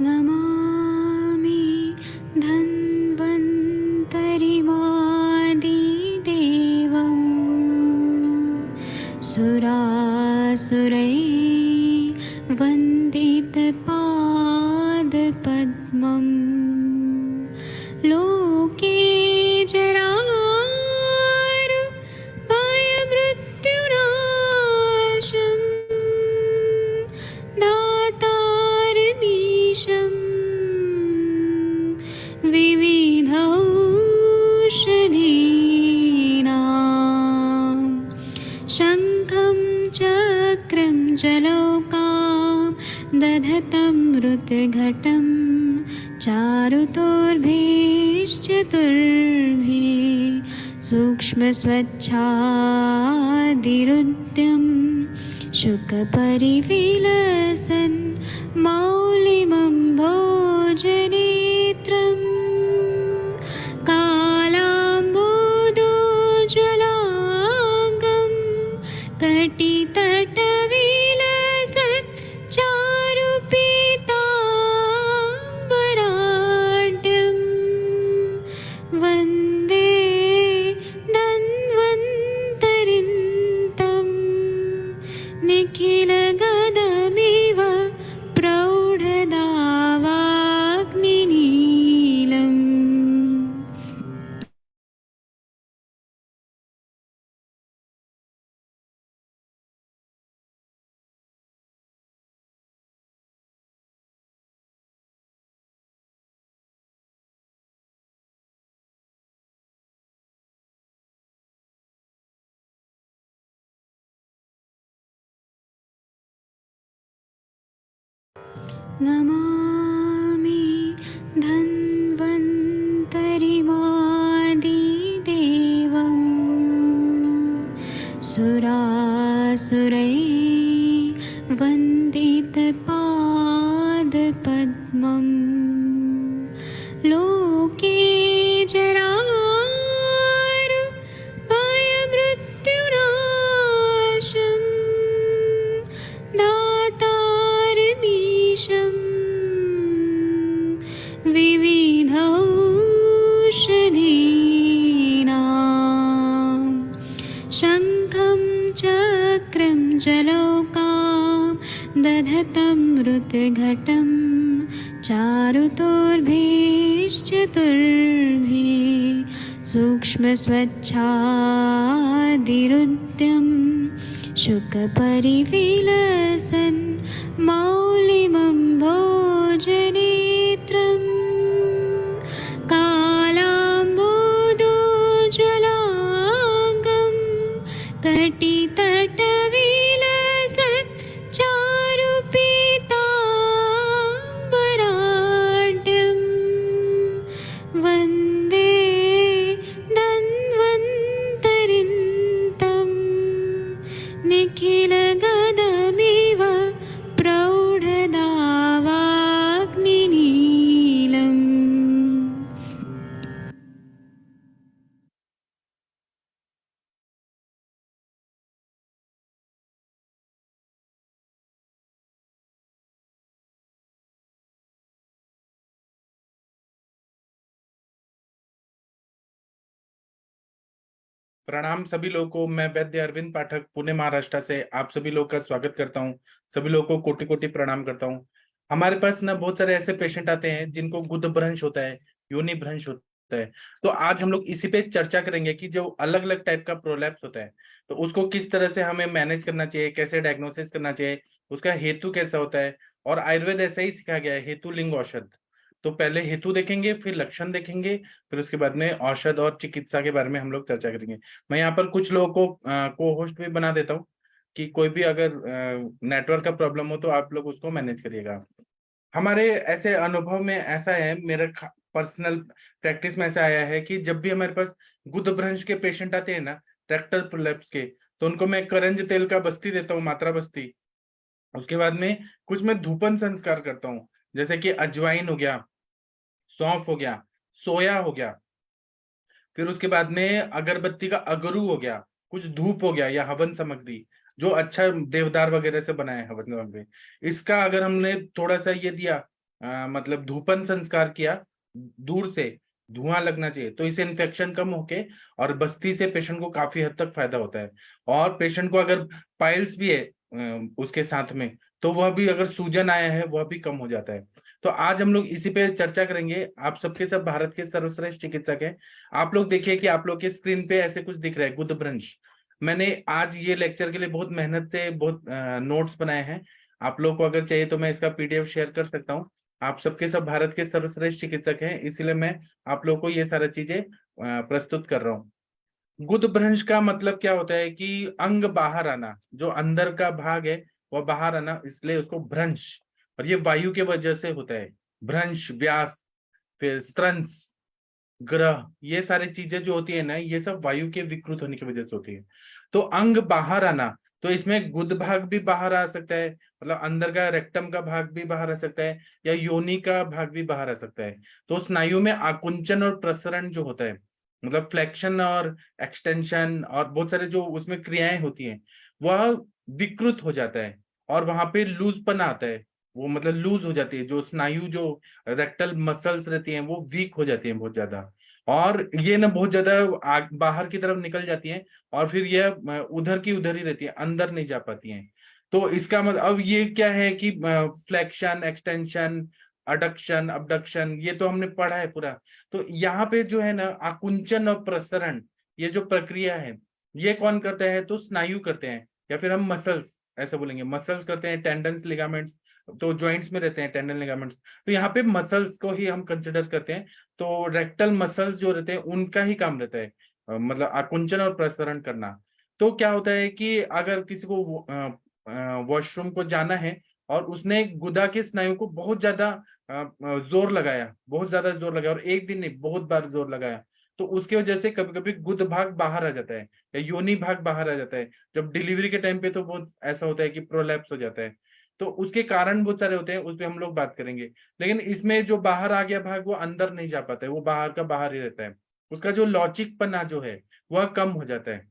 नमामि धन्वन्तरिमादिदेवम् सुरासुरैर्वन्दितपादपद्मम् लोके जरारुभयमृत्युनाशम् दातारमीशम् विविधौषधीनां शङ्खं चक्रं जलौकां दधतं मृतघटं चारुतोर्भिश्चतुर्भिः सूक्ष्मस्वच्छादिरुद्यं शुकपरिविलसन् मौलिमं भोजनेत्रम् कालाम्बोदोज्ज्वलाङ्गं कटितटविलसत् चारुपीताम्बराढ्यं वन्दे धन्वन्तरिन्तं निखिलगदमिव प्रौढदावाग्निनीलम्। नमामि धन्वन्तरिमादिदेवम् सुरासुरैर्वन्दितपादपद्मम् लोके जरारुभयमृत्युनाशम् दातारमीशम् विविधौषधीनां शङ्खं चक्रं जलौकां दधतं मृतघटं चारुतोर्भिश्चतुर्भिः सूक्ष्मस्वच्छादिरुद्यं शुकपरिविलसन् मौलिमं भोजनेत्रम् कालाम्बोदोज्ज्वलाङ्गं कटितटविलसत् चारुपीताम्बराढ्यं वन्दे धन्वन्तरिन्तं निखिलगदमिव प्रौढदावाग्निनीलम्। प्रणाम सभी लोगों को। मैं वैद्य अरविंद पाठक पुणे महाराष्ट्र से आप सभी लोगों का स्वागत करता हूं। सभी लोगों को कोटि कोटि प्रणाम करता हूं। हमारे पास ना बहुत सारे ऐसे पेशेंट आते हैं जिनको गुद भ्रंश होता है, योनि भ्रंश होता है। तो आज हम लोग इसी पे चर्चा करेंगे कि जो अलग अलग टाइप का प्रोलैप्स होता है तो उसको किस तरह से हमें मैनेज करना चाहिए, कैसे डायग्नोसिस करना चाहिए, उसका हेतु कैसा होता है। और आयुर्वेद ऐसा ही सिखाया गया है, हेतु लिंग औषध। तो पहले हेतु देखेंगे, फिर लक्षण देखेंगे, फिर उसके बाद में औषध और चिकित्सा के बारे में हम लोग चर्चा करेंगे। मैं यहाँ पर कुछ लोगों को को होस्ट भी बना देता हूँ कि कोई भी अगर नेटवर्क का प्रॉब्लम हो तो आप लोग उसको मैनेज करिएगा। हमारे ऐसे अनुभव में ऐसा है, मेरा पर्सनल प्रैक्टिस में ऐसा आया है कि जब भी हमारे पास गुद भ्रंश के पेशेंट आते हैं ना, रेक्टल प्रोलैप्स के, तो उनको मैं करंज तेल का बस्ती देता हूँ, मात्रा बस्ती। उसके बाद में कुछ मैं धूपन संस्कार करता हूँ, जैसे कि अजवाइन हो गया, सौंफ हो गया, सोया हो गया। फिर उसके बाद में अगरबत्ती का अगरू हो गया, कुछ धूप हो गया या हवन सामग्री जो अच्छा देवदार वगैरह से बना है हवन सामग्री। इसका अगर हमने थोड़ा सा ये दिया मतलब धूपन संस्कार किया, दूर से धुआं लगना चाहिए, तो इससे इन्फेक्शन कम होके और बस्ती से पेशेंट को काफी हद तक फायदा होता है। और पेशेंट को अगर पाइल्स भी है उसके साथ में, तो वह भी, अगर सूजन आया है, वह भी कम हो जाता है। तो आज हम लोग इसी पे चर्चा करेंगे। आप सबके सब भारत के सर्वश्रेष्ठ चिकित्सक हैं। आप लोग देखिए कि आप लोग के स्क्रीन पे ऐसे कुछ दिख रहा है, गुदभ्रंश। मैंने आज ये लेक्चर के लिए बहुत मेहनत से बहुत नोट्स बनाए हैं। आप लोग को अगर चाहिए तो मैं इसका पीडीएफ शेयर कर सकता हूँ। आप सबके सब भारत के सर्वश्रेष्ठ चिकित्सक हैं, इसलिए मैं आप लोग को ये सारा चीजें प्रस्तुत कर रहा हूँ। गुदभ्रंश का मतलब क्या होता है कि अंग बाहर आना, जो अंदर का भाग है वह बाहर आना, इसलिए उसको भ्रंश। और ये वायु के वजह से होता है। भ्रंश, व्यास, फिर स्त्रंस, ग्रह, ये सारी चीजें जो होती है ना, ये सब वायु के विकृत होने की वजह से होती है। तो अंग बाहर आना, तो इसमें गुद भाग भी बाहर आ सकता है, मतलब अंदर का रेक्टम का भाग भी बाहर आ सकता है, या योनि का भाग भी बाहर आ सकता है। तो स्नायु में आकुंचन और प्रसरण जो होता है, मतलब फ्लेक्शन और एक्सटेंशन और बहुत सारे जो उसमें क्रियाएं होती हैं, वह विकृत हो जाता है। और वहां पे लूजपन आता है, वो मतलब लूज हो जाती है, जो स्नायु जो रेक्टल मसल्स रहती हैं वो वीक हो जाती हैं बहुत ज्यादा। और ये ना बहुत ज्यादा बाहर की तरफ निकल जाती हैं, और फिर ये उधर की उधर ही रहती है, अंदर नहीं जा पाती हैं। तो इसका मतलब अब ये क्या है कि फ्लेक्शन, एक्सटेंशन, अडक्शन, अबडक्शन, ये तो हमने पढ़ा है पूरा। तो यहाँ पे जो है ना आकुंचन और प्रसरण, ये जो प्रक्रिया है, ये कौन करता है? तो स्नायु करते हैं, या फिर हम मसल्स ऐसे बोलेंगे, मसल्स करते हैं, टेंडन्स, लिगामेंट्स, तो जॉइंट्स में रहते हैं टेंडन, लिगामेंट्स। तो यहाँ पे मसल्स को ही हम कंसिडर करते हैं। तो रेक्टल मसल्स जो रहते हैं उनका ही काम रहता है मतलब आकुंचन और प्रसरण करना। तो क्या होता है कि अगर किसी को वॉशरूम को जाना है और उसने गुदा के स्नायु को बहुत ज्यादा जोर लगाया, बहुत ज्यादा जोर लगाया, और एक दिन नहीं बहुत बार जोर लगाया, तो उसकी वजह से कभी कभी गुद भाग बाहर आ जाता है, या योनि भाग बाहर आ जाता है। जब डिलीवरी के टाइम पे तो बहुत ऐसा होता है कि प्रोलैप्स हो जाता है। तो उसके कारण बहुत सारे होते हैं, उस पर हम लोग बात करेंगे। लेकिन इसमें जो बाहर आ गया भाग वो अंदर नहीं जा पाता है, वो बाहर का बाहर ही रहता है। उसका जो लौचिकपना जो है वह कम हो जाता है।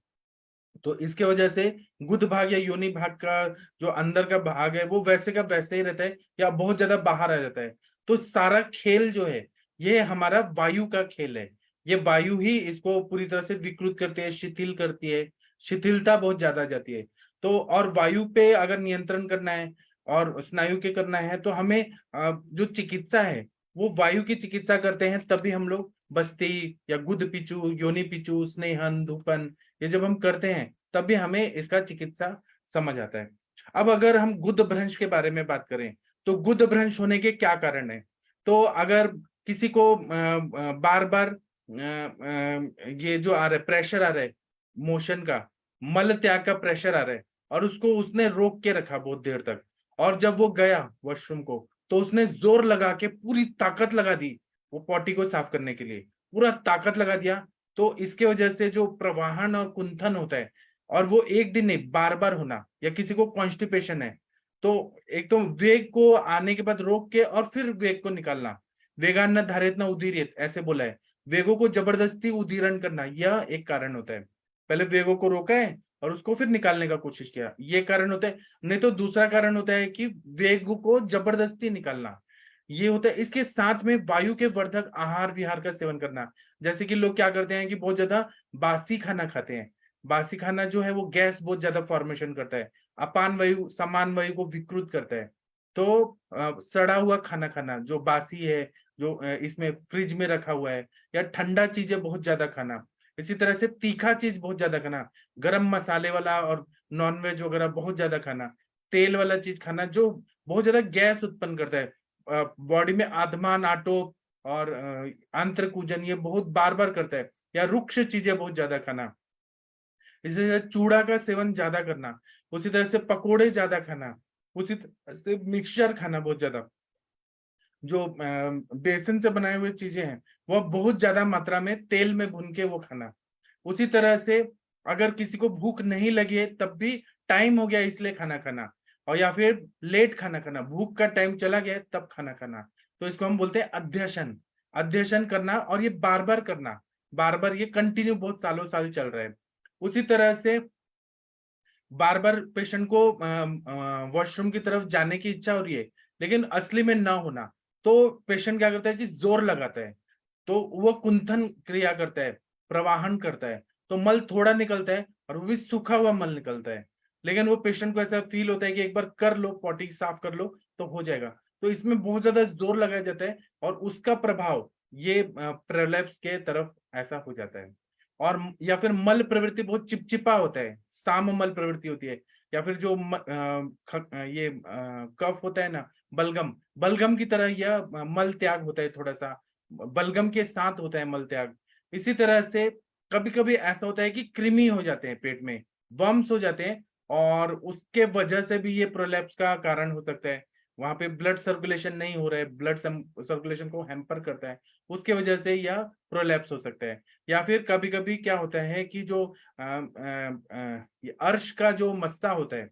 तो इसके वजह से गुद भाग या योनि भाग का जो अंदर का भाग है वो वैसे का वैसे ही रहता है, या बहुत ज्यादा बाहर आ जाता है। तो सारा खेल जो है ये हमारा वायु का खेल है। ये वायु ही इसको पूरी तरह से विकृत करती है, शिथिल करती है, शिथिलता बहुत ज्यादा आ जाती है। तो और वायु पे अगर नियंत्रण करना है और स्नायु के करना है, तो हमें जो चिकित्सा है वो वायु की चिकित्सा करते हैं। तभी हम लोग बस्ती या गुद पिचु, योनि पिचु, स्नेहन, धूपन, ये जब हम करते हैं तभी हमें इसका चिकित्सा समझ आता है। अब अगर हम गुद भ्रंश के बारे में बात करें, तो गुद भ्रंश होने के क्या कारण है? तो अगर किसी को बार बार ये जो आ रहा है, प्रेशर आ रहा है मोशन का, मल त्याग का प्रेशर आ रहा है, और उसको उसने रोक के रखा बहुत देर तक, और जब वो गया वॉशरूम को, तो उसने जोर लगा के पूरी ताकत लगा दी वो पॉटी को साफ करने के लिए, पूरा ताकत लगा दिया। तो इसके वजह से जो प्रवाहन और कुंथन होता है, और वो एक दिन नहीं बार बार होना, या किसी को कॉन्स्टिपेशन है, तो एक तो वेग को आने के बाद रोक के और फिर वेग को निकालना, वेगान धारित न उदीरित ऐसे बोला है। वेगों को जबरदस्ती उदीरण करना, यह एक कारण होता है। पहले वेगों को रोका है और उसको फिर निकालने का कोशिश किया, ये कारण होता है। नहीं तो दूसरा कारण होता है कि वेग को जबरदस्ती निकालना, ये होता है। इसके साथ में वायु के वर्धक आहार विहार का सेवन करना। जैसे कि लोग क्या करते हैं कि बहुत ज्यादा बासी खाना खाते हैं। बासी खाना जो है वो गैस बहुत ज्यादा फॉर्मेशन करता है, अपान वायु समान वायु को विकृत करता है। तो सड़ा हुआ खाना खाना जो बासी है, जो इसमें फ्रिज में रखा हुआ है, या ठंडा चीजें बहुत ज्यादा खाना, इसी तरह से तीखा चीज बहुत ज्यादा खाना, गरम मसाले वाला और नॉनवेज वगैरह बहुत ज्यादा खाना, तेल वाला चीज खाना जो बहुत ज्यादा गैस उत्पन्न करता है, बॉडी में आत्मा नाटो और आंत्र कूजन ये बहुत बार बार करता है, या रुक्ष चीजें बहुत ज्यादा खाना, इसी तरह चूड़ा का सेवन ज्यादा करना, उसी तरह से पकोड़े ज्यादा खाना, उसी तरह से मिक्सचर खाना बहुत ज्यादा, जो बेसन से बनाए हुए चीजें हैं वह बहुत ज्यादा मात्रा में तेल में भून के वो खाना। उसी तरह से अगर किसी को भूख नहीं लगी है तब भी टाइम हो गया इसलिए खाना खाना, और या फिर लेट खाना खाना, भूख का टाइम चला गया तब खाना खाना, तो इसको हम बोलते हैं अध्यशन। अध्यशन करना, और ये बार बार करना, बार बार ये कंटिन्यू बहुत सालों साल चल रहा है। उसी तरह से बार बार पेशेंट को वॉशरूम की तरफ जाने की इच्छा हो रही है लेकिन असली में ना होना, तो पेशेंट क्या करता है कि जोर लगाता है, तो वो कुंथन क्रिया करता है, प्रवाहन करता है, तो मल थोड़ा निकलता है और वो भी सूखा हुआ मल निकलता है। लेकिन वो पेशेंट को ऐसा फील होता है कि एक बार कर लो, पॉटी साफ कर लो तो हो जाएगा। तो इसमें बहुत ज्यादा जोर लगाया जाता है और उसका प्रभाव ये प्रोलैप्स के तरफ ऐसा हो जाता है। और या फिर मल प्रवृत्ति बहुत चिपचिपा होता है, साम मल प्रवृत्ति होती है, या फिर जो ये कफ होता है ना, बलगम, बलगम की तरह यह मल त्याग होता है, थोड़ा सा बलगम के साथ होता है मल त्याग। इसी तरह से कभी कभी ऐसा होता है कि कृमि हो जाते हैं पेट में, वर्म्स हो जाते हैं, और उसके वजह से भी ये प्रोलैप्स का कारण हो सकता है। वहां पे ब्लड सर्कुलेशन नहीं हो रहा है, ब्लड सर्कुलेशन को हैम्पर करता है, उसके वजह से यह प्रोलैप्स हो सकता है। या फिर कभी कभी क्या होता है कि जो ये अर्श का जो मस्सा होता है,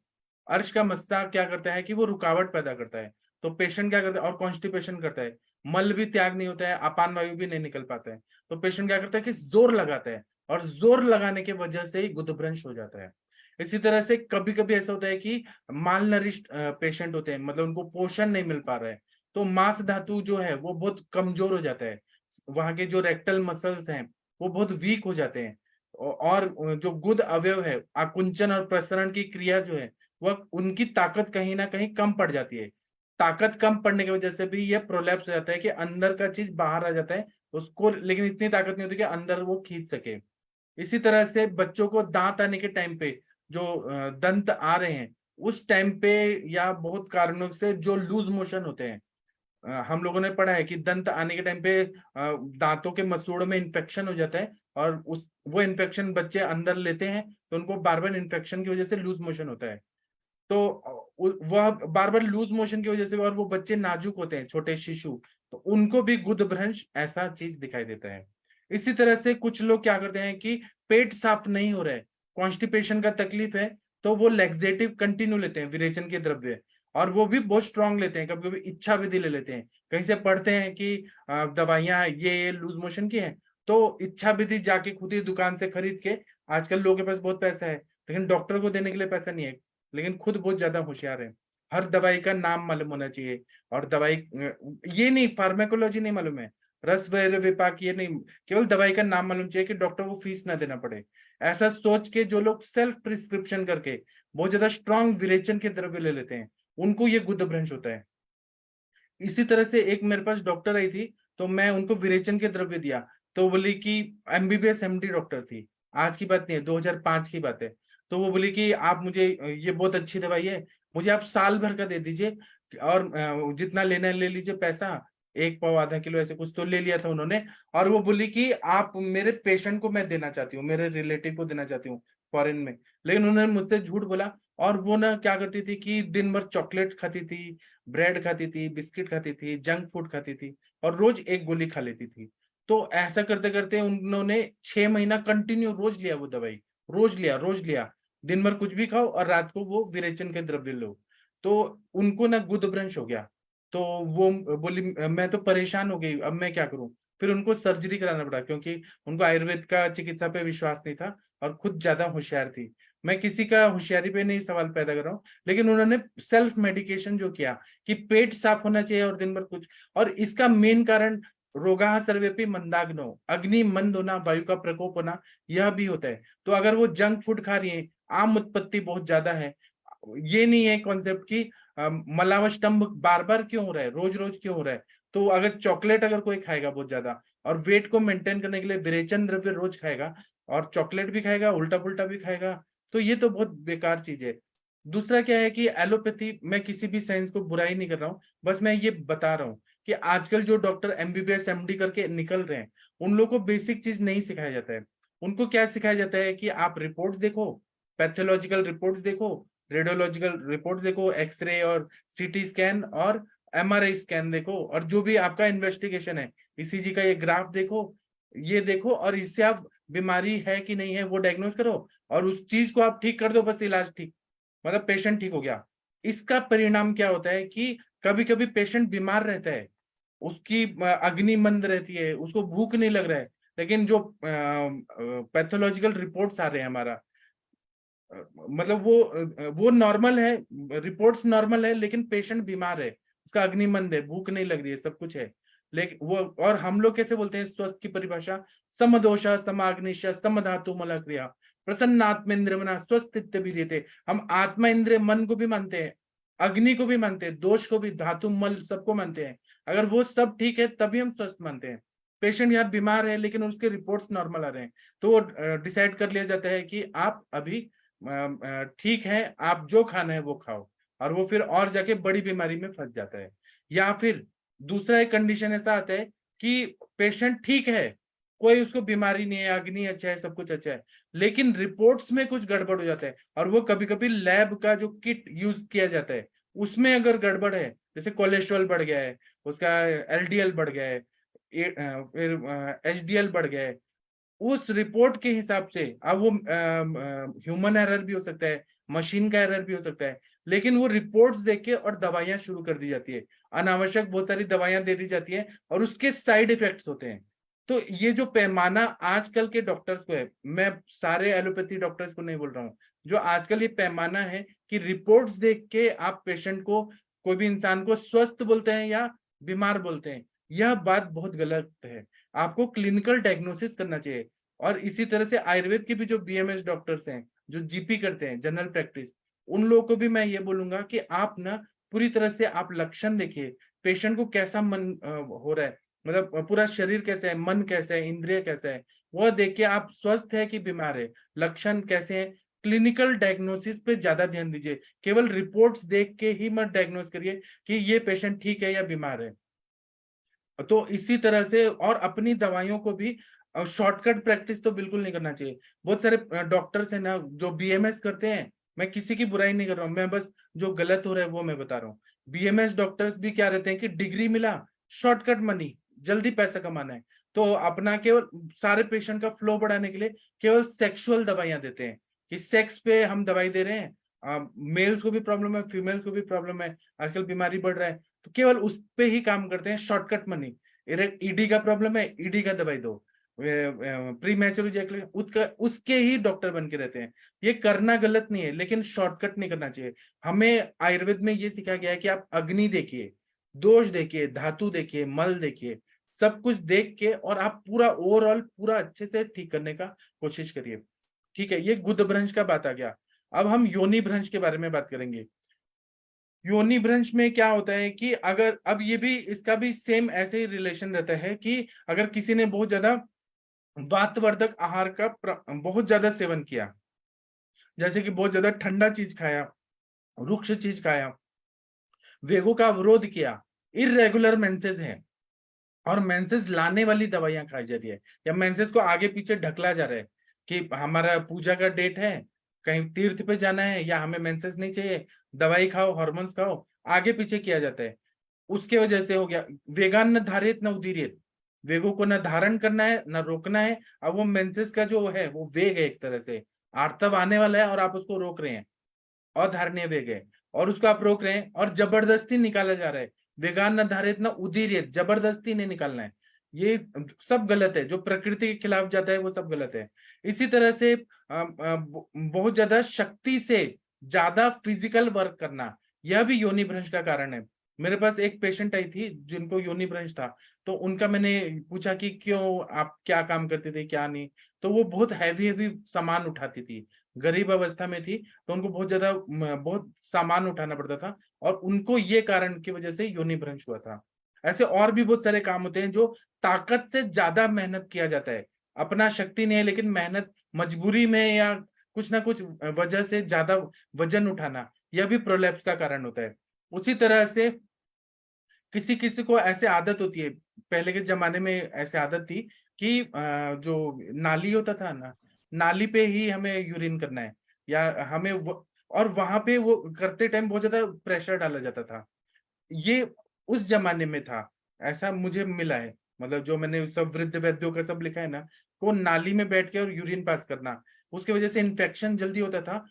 अर्श का मस्सा क्या करता है कि वो रुकावट पैदा करता है। तो पेशेंट क्या करता है, और कॉन्स्टिपेशन करता है, मल भी त्याग नहीं होता है, अपान वायु भी नहीं निकल पाता है। तो पेशेंट क्या करता है कि जोर लगाता है, और जोर लगाने की वजह से ही गुदभ्रंश हो जाता है। इसी तरह से कभी कभी ऐसा होता है कि माल नरिष्ट पेशेंट होते हैं, मतलब उनको पोषण नहीं मिल पा रहा है, तो मांस धातु जो है वो बहुत कमजोर हो जाता है, वहां के जो रेक्टल मसल्स हैं वो बहुत वीक हो जाते हैं, और जो गुद अवयव है, आकुंचन और प्रसरण की क्रिया जो है, वह उनकी ताकत कहीं ना कहीं कम पड़ जाती है। ताकत कम पड़ने की वजह से भी ये प्रोलैप्स हो जाता है कि अंदर का चीज बाहर आ जाता है उसको, लेकिन इतनी ताकत नहीं होती कि अंदर वो खींच सके। इसी तरह से बच्चों को दांत आने के टाइम पे जो दंत आ रहे हैं उस टाइम पे, या बहुत कारणों से जो लूज मोशन होते हैं, हम लोगों ने पढ़ा है कि दंत आने के टाइम पे दांतों के मसूड़ में इन्फेक्शन हो जाता है, और उस वो इन्फेक्शन बच्चे अंदर लेते हैं, तो उनको बार बार इन्फेक्शन की वजह से लूज मोशन होता है। तो वह बार बार लूज मोशन की वजह से, और वो बच्चे नाजुक होते हैं, छोटे शिशु, तो उनको भी गुदभ्रंश ऐसा चीज दिखाई देता है। इसी तरह से कुछ लोग क्या करते हैं कि पेट साफ नहीं हो रहा है, कॉन्स्टिपेशन का तकलीफ है, तो वो लेक्सेटिव कंटिन्यू लेते हैं, विरेचन के द्रव्य, और वो भी बहुत स्ट्रांग लेते हैं, कभी कभी इच्छा विधि ले लेते हैं, कहीं से पढ़ते हैं कि दवाइयां ये लूज मोशन की हैं, तो इच्छा विधि जाके खुद ही दुकान से खरीद के, आजकल लोगों के पास बहुत पैसा है लेकिन डॉक्टर को देने के लिए पैसा नहीं है, लेकिन खुद बहुत ज्यादा होशियार है, हर दवाई का नाम मालूम होना चाहिए, और दवाई ये नहीं, फार्मेकोलॉजी नहीं मालूम है, रस विपाक ये नहीं, केवल दवाई का नाम मालूम चाहिए कि डॉक्टर को फीस ना देना पड़े। ऐसा सोच के जो लोग सेल्फ प्रिस्क्रिप्शन करके बहुत ज्यादा स्ट्रांग विरेचन के द्रव्य ले लेते हैं, उनको ये गुदभ्रंश होता है। इसी तरह से एक मेरे पास डॉक्टर आई थी, तो मैं उनको विरेचन के द्रव्य दिया, तो बोली कि एमबीबीएस एमडी डॉक्टर थी, आज की बात नहीं है, 2005 की बात है। तो वो बोली कि आप मुझे, ये बहुत अच्छी दवाई है, मुझे आप साल भर का दे दीजिए, और जितना लेना है ले लीजिए पैसा, 1 पाव आधा किलो ऐसे कुछ तो ले लिया था उन्होंने। और वो बोली कि आप मेरे पेशेंट को मैं देना चाहती हूँ, मेरे रिलेटिव को देना चाहती हूँ फॉरेन में, लेकिन उन्होंने मुझसे झूठ बोला। और वो ना क्या करती थी कि दिन भर चॉकलेट खाती थी, ब्रेड खाती थी, बिस्किट खाती थी, जंक फूड खाती थी, और रोज एक गोली खा लेती थी। तो ऐसा करते करते उन्होंने 6 महीना कंटिन्यू रोज लिया वो दवाई, रोज लिया, दिन भर कुछ भी खाओ और रात को वो विरेचन के द्रव्य लो। तो उनको ना गुदभ्रंश हो गया। तो वो बोली मैं तो परेशान हो गई, अब मैं क्या करूं। फिर उनको सर्जरी कराना पड़ा, क्योंकि उनको आयुर्वेद का चिकित्सा पे विश्वास नहीं था, और खुद ज्यादा होशियार थी। मैं किसी का होशियारी पे नहीं सवाल पैदा कर रहा हूँ, लेकिन उन्होंने सेल्फ मेडिकेशन जो किया कि पेट साफ होना चाहिए और दिन भर कुछ, और इसका मेन कारण रोगाः सर्वेपि मंदाग्नो, अग्नि मंद होना, वायु का प्रकोप होना, यह भी होता है। तो अगर वो जंक फूड खा रही है, आम उत्पत्ति बहुत ज्यादा है, ये नहीं है कॉन्सेप्ट की मलावष्टम्भ बार बार क्यों हो रहा है, रोज रोज क्यों हो रहा है। तो अगर चॉकलेट अगर कोई खाएगा बहुत ज्यादा, और वेट को मेंटेन करने के लिए विरेचन द्रव्य रोज खाएगा, और चॉकलेट भी खाएगा, उल्टा पुल्टा भी खाएगा, तो ये तो बहुत बेकार चीज है। दूसरा क्या है कि एलोपैथी, मैं किसी भी साइंस को बुराई नहीं कर रहा हूँ, बस मैं ये बता रहा हूँ कि आजकल जो डॉक्टर एमबीबीएस एमडी करके निकल रहे हैं, उन लोगों को बेसिक चीज नहीं सिखाया जाता है। उनको क्या सिखाया जाता है कि आप रिपोर्ट्स देखो, पैथोलॉजिकल रिपोर्ट्स देखो, रेडियोलॉजिकल रिपोर्ट्स देखो, एक्सरे और सीटी स्कैन और एमआरआई स्कैन देखो, और जो भी आपका इन्वेस्टिगेशन है, ईसीजी का ये ग्राफ देखो, ये देखो, और इससे आप बीमारी है कि नहीं है वो डायग्नोज करो, और उस चीज को आप ठीक कर दो, बस इलाज ठीक, मतलब पेशेंट ठीक हो गया। इसका परिणाम क्या होता है कि कभी कभी पेशेंट बीमार रहता है, उसकी अग्नि मंद रहती है, उसको भूख नहीं लग रहा है, लेकिन जो पैथोलॉजिकल रिपोर्ट्स आ रहे हैं हमारा, मतलब वो नॉर्मल है, रिपोर्ट्स नॉर्मल है, लेकिन पेशेंट बीमार है, उसका अग्निमंद है, भूख नहीं लग रही है, सब कुछ है, लेकिन वो, और हम लोग कैसे बोलते हैं स्वस्थ की परिभाषा, समदोषा समाग्निश समधातु मल क्रिया प्रसन्नात्मेन्द्र मना स्वस्थ भी देते। हम आत्मा इंद्रिय मन को भी मानते हैं, अग्नि को भी मानते हैं, दोष को भी, धातु मल सबको मानते हैं। अगर वो सब ठीक है तभी हम स्वस्थ मानते हैं। पेशेंट यहाँ बीमार है लेकिन उसके रिपोर्ट्स नॉर्मल आ रहे हैं, तो वो डिसाइड कर लिया जाता है कि आप अभी ठीक है, आप जो खाना है वो खाओ, और वो फिर और जाके बड़ी बीमारी में फंस जाता है। या फिर दूसरा एक कंडीशन ऐसा आता है कि पेशेंट ठीक है, कोई उसको बीमारी नहीं है, अग्नि अच्छा है, सब कुछ अच्छा है, लेकिन रिपोर्ट्स में कुछ गड़बड़ हो जाता है, और वो कभी कभी लैब का जो किट यूज किया जाता है उसमें अगर गड़बड़ है, जैसे कोलेस्ट्रॉल बढ़ गया है, उसका एलडीएल बढ़ गया है, फिर एचडीएल बढ़ गया है, उस रिपोर्ट के हिसाब से, अब वो ह्यूमन एरर भी हो सकता है, मशीन का एरर भी हो सकता है, लेकिन वो रिपोर्ट्स देख के और दवाइयां शुरू कर दी जाती है, अनावश्यक बहुत सारी दवाइयां दे दी जाती है, और उसके साइड इफेक्ट्स होते हैं। तो ये जो पैमाना आजकल के डॉक्टर्स को है, मैं सारे एलोपैथी डॉक्टर्स को नहीं बोल रहा हूँ, जो आजकल ये पैमाना है कि रिपोर्ट्स देख के आप पेशेंट को, कोई भी इंसान को स्वस्थ बोलते हैं या बीमार बोलते हैं, यह बात बहुत गलत है। आपको क्लिनिकल डायग्नोसिस करना चाहिए। और इसी तरह से आयुर्वेद के भी जो बीएमएस डॉक्टर्स हैं, जो जीपी करते हैं, जनरल प्रैक्टिस, उन लोगों को भी मैं ये बोलूंगा कि आप ना पूरी तरह से आप लक्षण देखिए, पेशेंट को कैसा मन हो रहा है, मतलब पूरा शरीर कैसा है, मन कैसा है, इंद्रिय कैसा है, वह देख के आप स्वस्थ है कि बीमार है, लक्षण कैसे हैं, क्लिनिकल डायग्नोसिस पे ज्यादा ध्यान दीजिए। केवल रिपोर्ट्स देख के ही मत डायग्नोस करिए कि ये पेशेंट ठीक है या बीमार है। तो इसी तरह से, और अपनी दवाइयों को भी शॉर्टकट प्रैक्टिस तो बिल्कुल नहीं करना चाहिए। बहुत सारे डॉक्टर्स हैं ना जो बीएमएस करते हैं, मैं किसी की बुराई नहीं कर रहा हूँ, मैं बस जो गलत हो रहा है वो मैं बता रहा हूँ। बीएमएस डॉक्टर्स भी क्या रहते हैं कि डिग्री मिला, शॉर्टकट मनी, जल्दी पैसा कमाना है, तो अपना केवल सारे पेशेंट का फ्लो बढ़ाने के लिए केवल सेक्सुअल दवाइयां देते हैं कि सेक्स पे हम दवाई दे रहे हैं, मेल्स को भी प्रॉब्लम है, फीमेल्स को भी प्रॉब्लम है, आजकल बीमारी बढ़ रहा है, तो केवल उस पे ही काम करते हैं, शॉर्टकट मनी। ईडी का प्रॉब्लम है, ईडी का दवाई दो, प्री मैच्योर इजैकुलेशन, उसके ही डॉक्टर बन के रहते हैं। ये करना गलत नहीं है, लेकिन शॉर्टकट नहीं करना चाहिए। हमें आयुर्वेद में ये सिखाया गया है कि आप अग्नि देखिए, दोष देखिए, धातु देखिए, मल देखिए, सब कुछ देख के और आप पूरा ओवरऑल पूरा अच्छे से ठीक करने का कोशिश करिए। ठीक है, ये गुद भ्रंश का बात आ गया। अब हम योनि भ्रंश के बारे में बात करेंगे। योनि भ्रंश में क्या होता है कि अगर, अब ये भी, इसका भी सेम ऐसे ही रिलेशन रहता है कि अगर किसी ने बहुत ज्यादा वातवर्धक आहार का बहुत ज्यादा सेवन किया, जैसे कि बहुत ज्यादा ठंडा चीज खाया, रुक्ष चीज खाया, वेगों का अवरोध किया, इरेगुलर मेंसेस है, और मेंसेस लाने वाली दवाइयां खाई जा रही है, या मेंसेस को आगे पीछे ढकला जा रहा है कि हमारा पूजा का डेट है, कहीं तीर्थ पे जाना है, या हमें मेंसेस नहीं चाहिए, दवाई खाओ, हार्मोन्स खाओ, आगे पीछे किया जाता है, उसके वजह से हो गया वेगान न धारित न उदीरित, वेगों को न धारण करना है न रोकना है। अब वो मेंसेस का जो है वो वेग है, एक तरह से आर्तव आने वाला है और आप उसको रोक रहे हैं, अधारणीय वेग है, और उसको आप रोक रहे हैं और जबरदस्ती निकाला जा रहा है। वेगान न धारित न उदीरित, जबरदस्ती नहीं निकालना है, ये सब गलत है, जो प्रकृति के खिलाफ जाता है वो सब गलत है। इसी तरह से बहुत ज्यादा शक्ति से ज्यादा फिजिकल वर्क करना, यह भी योनि भ्रंश का कारण है। मेरे पास एक पेशेंट आई थी जिनको योनि भ्रंश था, तो उनका मैंने पूछा कि क्यों, आप क्या काम करते थे क्या नहीं, तो वो बहुत हैवी हैवी सामान उठाती थी, गरीब अवस्था में थी, तो उनको बहुत ज्यादा बहुत सामान उठाना पड़ता था, और उनको ये कारण की वजह से योनि भ्रंश हुआ था। ऐसे और भी बहुत सारे काम होते हैं जो ताकत से ज्यादा मेहनत किया जाता है, अपना शक्ति नहीं है लेकिन मेहनत, मजबूरी में या कुछ ना कुछ वजह से ज्यादा वजन उठाना, यह भी प्रोलैप्स का कारण होता है। उसी तरह से किसी किसी को ऐसे आदत होती है, पहले के जमाने में ऐसे आदत थी कि जो नाली होता था ना, नाली पे ही हमें यूरिन करना है, या हमें और वहां पे वो करते टाइम बहुत ज्यादा प्रेशर डाला जाता था, ये उस जमाने में था, ऐसा मुझे मिला है, मतलब जो मैंने सब वृद्ध वैद्यों का सब लिखा है ना, वो नाली में बैठ के और यूरिन पास करना, उसके वजह से इन्फेक्शन जल्दी होता था,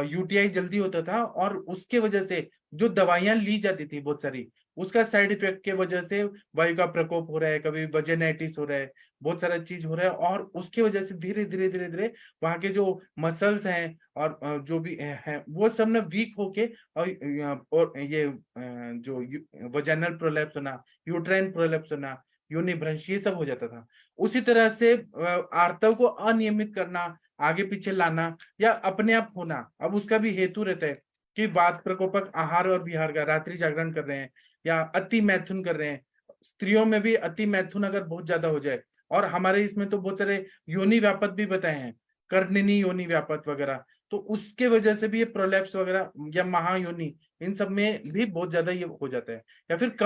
यूटीआई जल्दी होता था, और उसके वजह से जो दवाइयां ली जाती थी बहुत सारी, उसका साइड इफेक्ट के वजह से वायु का प्रकोप हो रहा है, कभी वजेनाइटिस हो रहा है, बहुत सारा चीज हो रहा है, और उसकी वजह से धीरे धीरे धीरे धीरे वहां के जो मसल्स हैं और जो भी हैं वो सब ना वीक होके और ये जो वजाइनल प्रोलैप्स होना, यूट्राइन प्रोलैप्स होना, यूनिभ्रंश, ये सब हो जाता था। उसी तरह से आर्तव को अनियमित करना, आगे पीछे लाना या अपने आप होना, अब उसका भी हेतु रहता है कि वात प्रकोपक आहार और विहार का, रात्रि जागरण कर रहे हैं या अति मैथुन कर रहे हैं। स्त्रियों में भी अति मैथुन अगर बहुत ज्यादा हो जाए, और हमारे इसमें तो बहुत सारे योनि व्यापत भी बताए हैं, कर्णिनी योनि व्यापत वगैरह, तो उसके वजह से भी ये प्रोलैप्स वगैरह या महायोनि, इन सब में भी बहुत ज्यादा ये हो जाता है। या फिर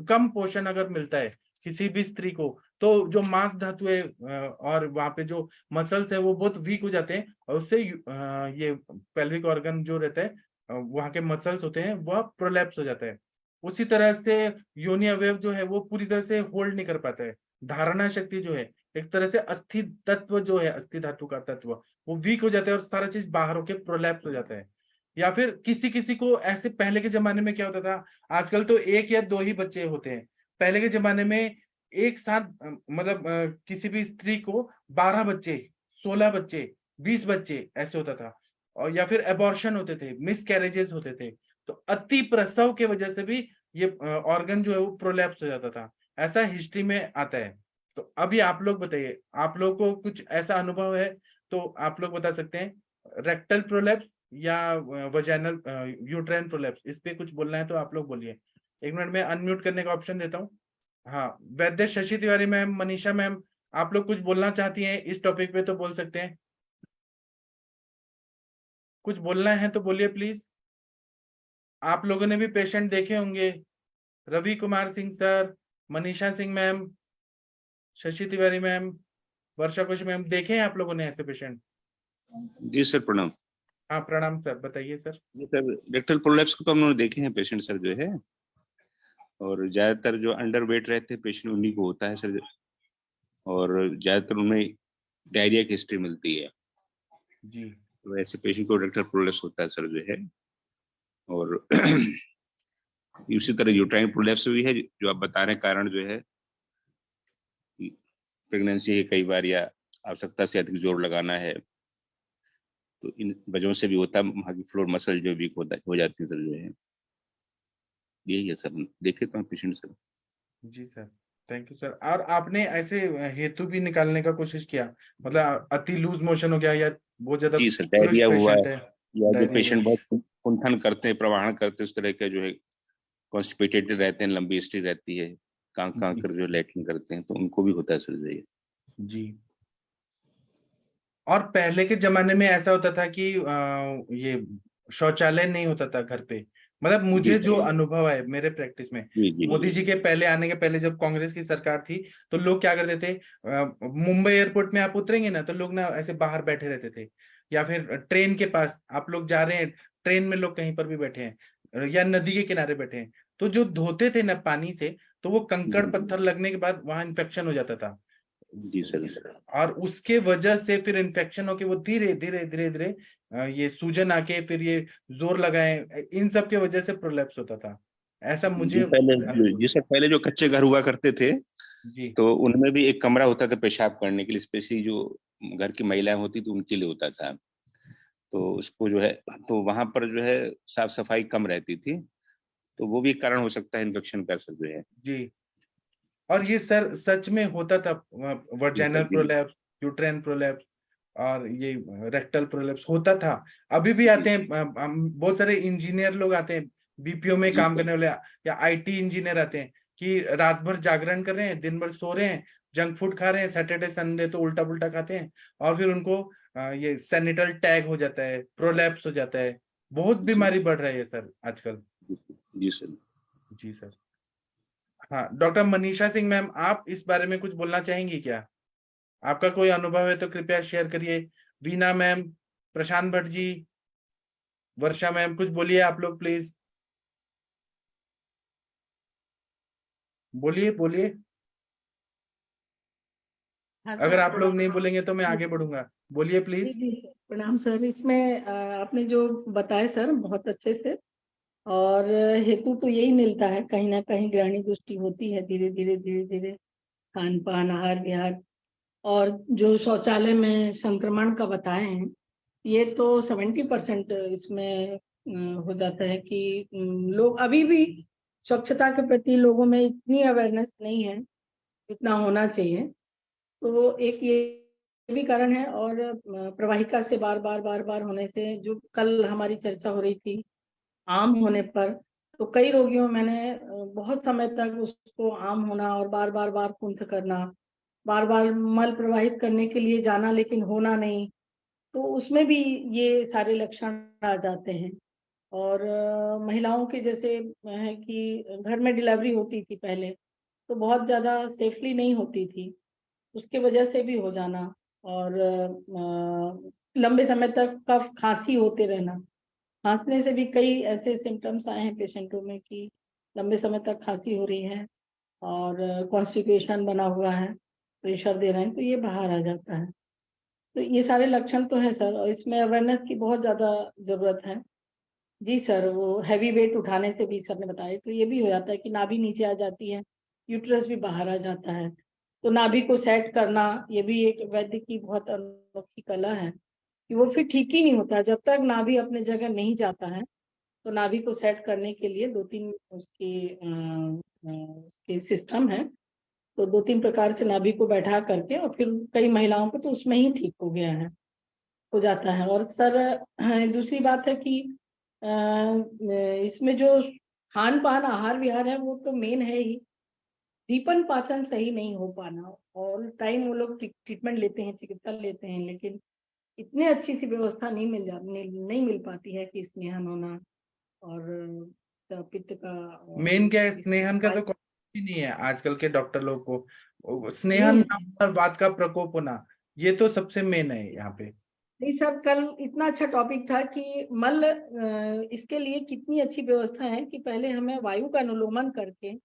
कम पोषण अगर मिलता है किसी भी स्त्री को, तो जो मांस धातु है और वहां पे जो मसल्स है वो बहुत वीक हो जाते हैं, और उससे ये पेल्विक ऑर्गन जो रहता है, वहां के मसल्स होते हैं, वह प्रोलैप्स हो जाता है। उसी तरह से योनि अवयव जो है वो पूरी तरह से होल्ड नहीं कर पाता है, धारणा शक्ति जो है, एक तरह से अस्थि तत्व जो है, अस्थि धातु का तत्व, वो वीक हो जाता है और सारा चीज बाहर होके प्रोलैप्स हो जाता है। या फिर किसी किसी को ऐसे, पहले के जमाने में क्या होता था, आजकल तो एक या दो ही बच्चे होते हैं, पहले के जमाने में एक साथ मतलब किसी भी स्त्री को 12 बच्चे, 16 बच्चे, 20 बच्चे ऐसे होता था। और या फिर एबॉर्शन होते थे, मिस कैरेजेस होते थे, तो अति प्रसव के वजह से भी ये ऑर्गन जो है वो प्रोलैप्स हो जाता था, ऐसा हिस्ट्री में आता है। तो अभी आप लोग बताइए, आप लोग को कुछ ऐसा अनुभव है तो आप लोग बता सकते हैं, रेक्टल प्रोलैप्स या वजाइनल यूट्राइन प्रोलैप्स, इस पे कुछ बोलना है तो आप लोग बोलिए। 1 मिनट में अनम्यूट करने का ऑप्शन देता हूँ। हाँ, वैद्य शशि तिवारी मैम, मनीषा मैम, आप लोग कुछ बोलना चाहती हैं इस टॉपिक पे तो बोल सकते हैं, कुछ बोलना है तो बोलिए प्लीज। आप लोगों ने भी पेशेंट देखे होंगे, Ravi Kumar Singh sir, Manisha Singh ma'am, Shashi Tiwari ma'am, Varsha Kush ma'am, देखे हैं आप लोगों ने ऐसे पेशेंट? जी सर, प्रणाम। हाँ प्रणाम सर, बताइए सर। जी सर, रेक्टल प्रोलैप्स को तो हम लोग देखे हैं पेशेंट सर जो है, और ज्यादातर जो अंडर वेट रहते हैं पेशेंट उन्हीं को होता है सर, और ज्यादातर उनमें डायरिया की हिस्ट्री मिलती है जी। तो ऐसे पेशेंट को रेक्टल प्रोलैप्स होता है सर जो है। और उसी तरह यूट्राइन प्रोलैप्स भी है जो आप बता रहे हैं, कारण जो है प्रेगनेंसी है कई बार, या आवश्यकता से अधिक जोर लगाना है, तो इन वजहों से भी होता है, वहाँ की फ्लोर मसल जो वीक हो जाती है सर जो है। यही है सर, देखे तो पेशेंट सर। जी सर, थैंक यू सर। और आपने ऐसे हेतु भी निकालने का कोशिश किया, मतलब अति लूज मोशन हो गया या बहुत ज्यादा जी सर, पुरुष डायरिया हुआ पेशेंट है, है, या जो डायरिया पेशेंट हुआ, बहुत कुंठन करते हैं, प्रवाहन करते हैं, उस तरह के जो है कॉन्स्टिपेटेड रहते हैं, लंबी हिस्ट्री रहती है, कांक कांक कर जो लैट्रिन करते हैं, तो उनको भी होता है सर ये। जी। और पहले के जमाने में ऐसा होता था कि ये शौचालय नहीं होता था घर पे, मतलब जी मुझे जो सर। अनुभव है मेरे प्रैक्टिस में, जी जी मोदी जी के पहले आने के पहले जब कांग्रेस की सरकार थी, तो लोग क्या करते थे, मुंबई एयरपोर्ट में आप उतरेंगे ना तो लोग ना ऐसे बाहर बैठे रहते थे, या फिर ट्रेन के पास आप लोग जा रहे हैं, ट्रेन में लोग कहीं पर भी बैठे हैं या नदी के किनारे बैठे हैं, तो जो धोते थे ना पानी से, तो वो कंकड़ पत्थर लगने के बाद वहां इन्फेक्शन हो जाता था, जी सर। और उसके वजह से फिर इन्फेक्शन होके वो धीरे धीरे धीरे धीरे ये सूजन आके फिर ये जोर लगाए, इन सब के वजह से प्रोलैप्स होता था, ऐसा मुझे जी पहले, अनुभव जी है। सर, पहले जो कच्चे घर हुआ करते थे जी तो उनमें भी एक कमरा होता था पेशाब करने के लिए, स्पेशली जो घर की महिलाएं होती थी उनके लिए होता था, तो उसको जो है, तो वहां पर जो है साफ सफाई कम रहती थी, तो वो भी एक कारण हो सकता है इन्फेक्शन का सर जो है। जी। और ये सर सच में होता था, जी वर्जाइनल सर। जी प्रोलैप्स, यूट्राइन प्रोलैप्स और ये रेक्टल प्रोलैप्स होता था। अभी भी जी आते हैं, बहुत सारे इंजीनियर लोग आते हैं, बीपीओ में जी काम सर। करने वाले या आईटी इंजीनियर आते हैं, कि रात भर जागरण कर रहे हैं, दिन भर सो रहे हैं, जंक फूड खा रहे हैं, सैटरडे संडे तो उल्टा पुल्टा खाते हैं, और फिर उनको ये सेनिटल टैग हो जाता है, प्रोलैप्स हो जाता है, बहुत जी बीमारी बढ़ रही है सर आजकल। जी सर। जी सर। हाँ, डॉक्टर मनीषा सिंह मैम, आप इस बारे में कुछ बोलना चाहेंगी क्या? आपका कोई अनुभव है तो कृपया शेयर करिए। वीना मैम, प्रशांत भट्ट जी, वर्षा मैम, कुछ बोलिए आप लोग प्लीज, बोलिए बोलिए। हाँ अगर सर, आप लोग प्रणाम। नहीं बोलेंगे तो मैं आगे बढ़ूंगा, बोलिए जी प्लीज। जी सर, प्रणाम सर। इसमें आपने जो बताया सर बहुत अच्छे से, और हेतु तो यही मिलता है, कहीं ना कहीं ग्रहणी दृष्टि होती है धीरे धीरे खान पान आहार विहार। और जो शौचालय में संक्रमण का बताए हैं, ये तो 70% इसमें हो जाता है कि लोग अभी भी स्वच्छता के प्रति लोगों में इतनी अवेयरनेस नहीं है जितना होना चाहिए। तो एक ये भी कारण है। और प्रवाहिका से बार बार होने से, जो कल हमारी चर्चा हो रही थी आम होने पर, तो कई रोगियों में मैंने बहुत समय तक उसको आम होना और बार कुंठ करना, बार मल प्रवाहित करने के लिए जाना लेकिन होना नहीं, तो उसमें भी ये सारे लक्षण आ जाते हैं। और महिलाओं के जैसे है कि घर में डिलीवरी होती थी पहले, तो बहुत ज्यादा सेफली नहीं होती थी, उसके वजह से भी हो जाना। और लंबे समय तक कफ खांसी होते रहना, खांसने से भी कई ऐसे सिम्टम्स आए हैं पेशेंटों में कि लंबे समय तक खांसी हो रही है और कॉन्स्टिपेशन बना हुआ है, प्रेशर दे रहे हैं, तो ये बाहर आ जाता है। तो ये सारे लक्षण तो है सर, और इसमें अवेयरनेस की बहुत ज्यादा जरूरत है। जी सर, वो हैवी वेट उठाने से भी सर ने बताया, तो ये भी हो जाता है कि नाभि नीचे आ जाती है, यूट्रस भी बाहर आ जाता है। तो नाभि को सेट करना, ये भी एक वैद्य की बहुत अनोखी कला है कि वो फिर ठीक ही नहीं होता जब तक नाभि अपने जगह नहीं जाता है। तो नाभि को सेट करने के लिए 2-3 उसके सिस्टम है। तो 2-3 प्रकार से नाभि को बैठा करके, और फिर कई महिलाओं को तो उसमें ही ठीक हो गया है, हो जाता है। और सर दूसरी बात है कि इसमें जो खान पान आहार विहार है वो तो मेन है ही। दीपन पाचन सही नहीं हो पाना, और टाइम वो लोग ट्रीटमेंट लेते हैं, चिकित्सा लेते हैं, लेकिन इतने अच्छी सी व्यवस्था नहीं मिल पाती है कि स्नेहन होना और पित्त का मेन क्या है, इस स्नेहन का तो वायु- कॉन्सेप्ट ही नहीं है आजकल के डॉक्टर लोग को। स्नेहन नहीं ना और वात का प्रकोप होना, ये तो सबसे मेन है यहाँ पे। नहीं सर, कल इतना अच्छा टॉपिक था कि मल इसके लिए कितनी अच्छी व्यवस्था है कि पहले हमें वायु का अनुलोमन करके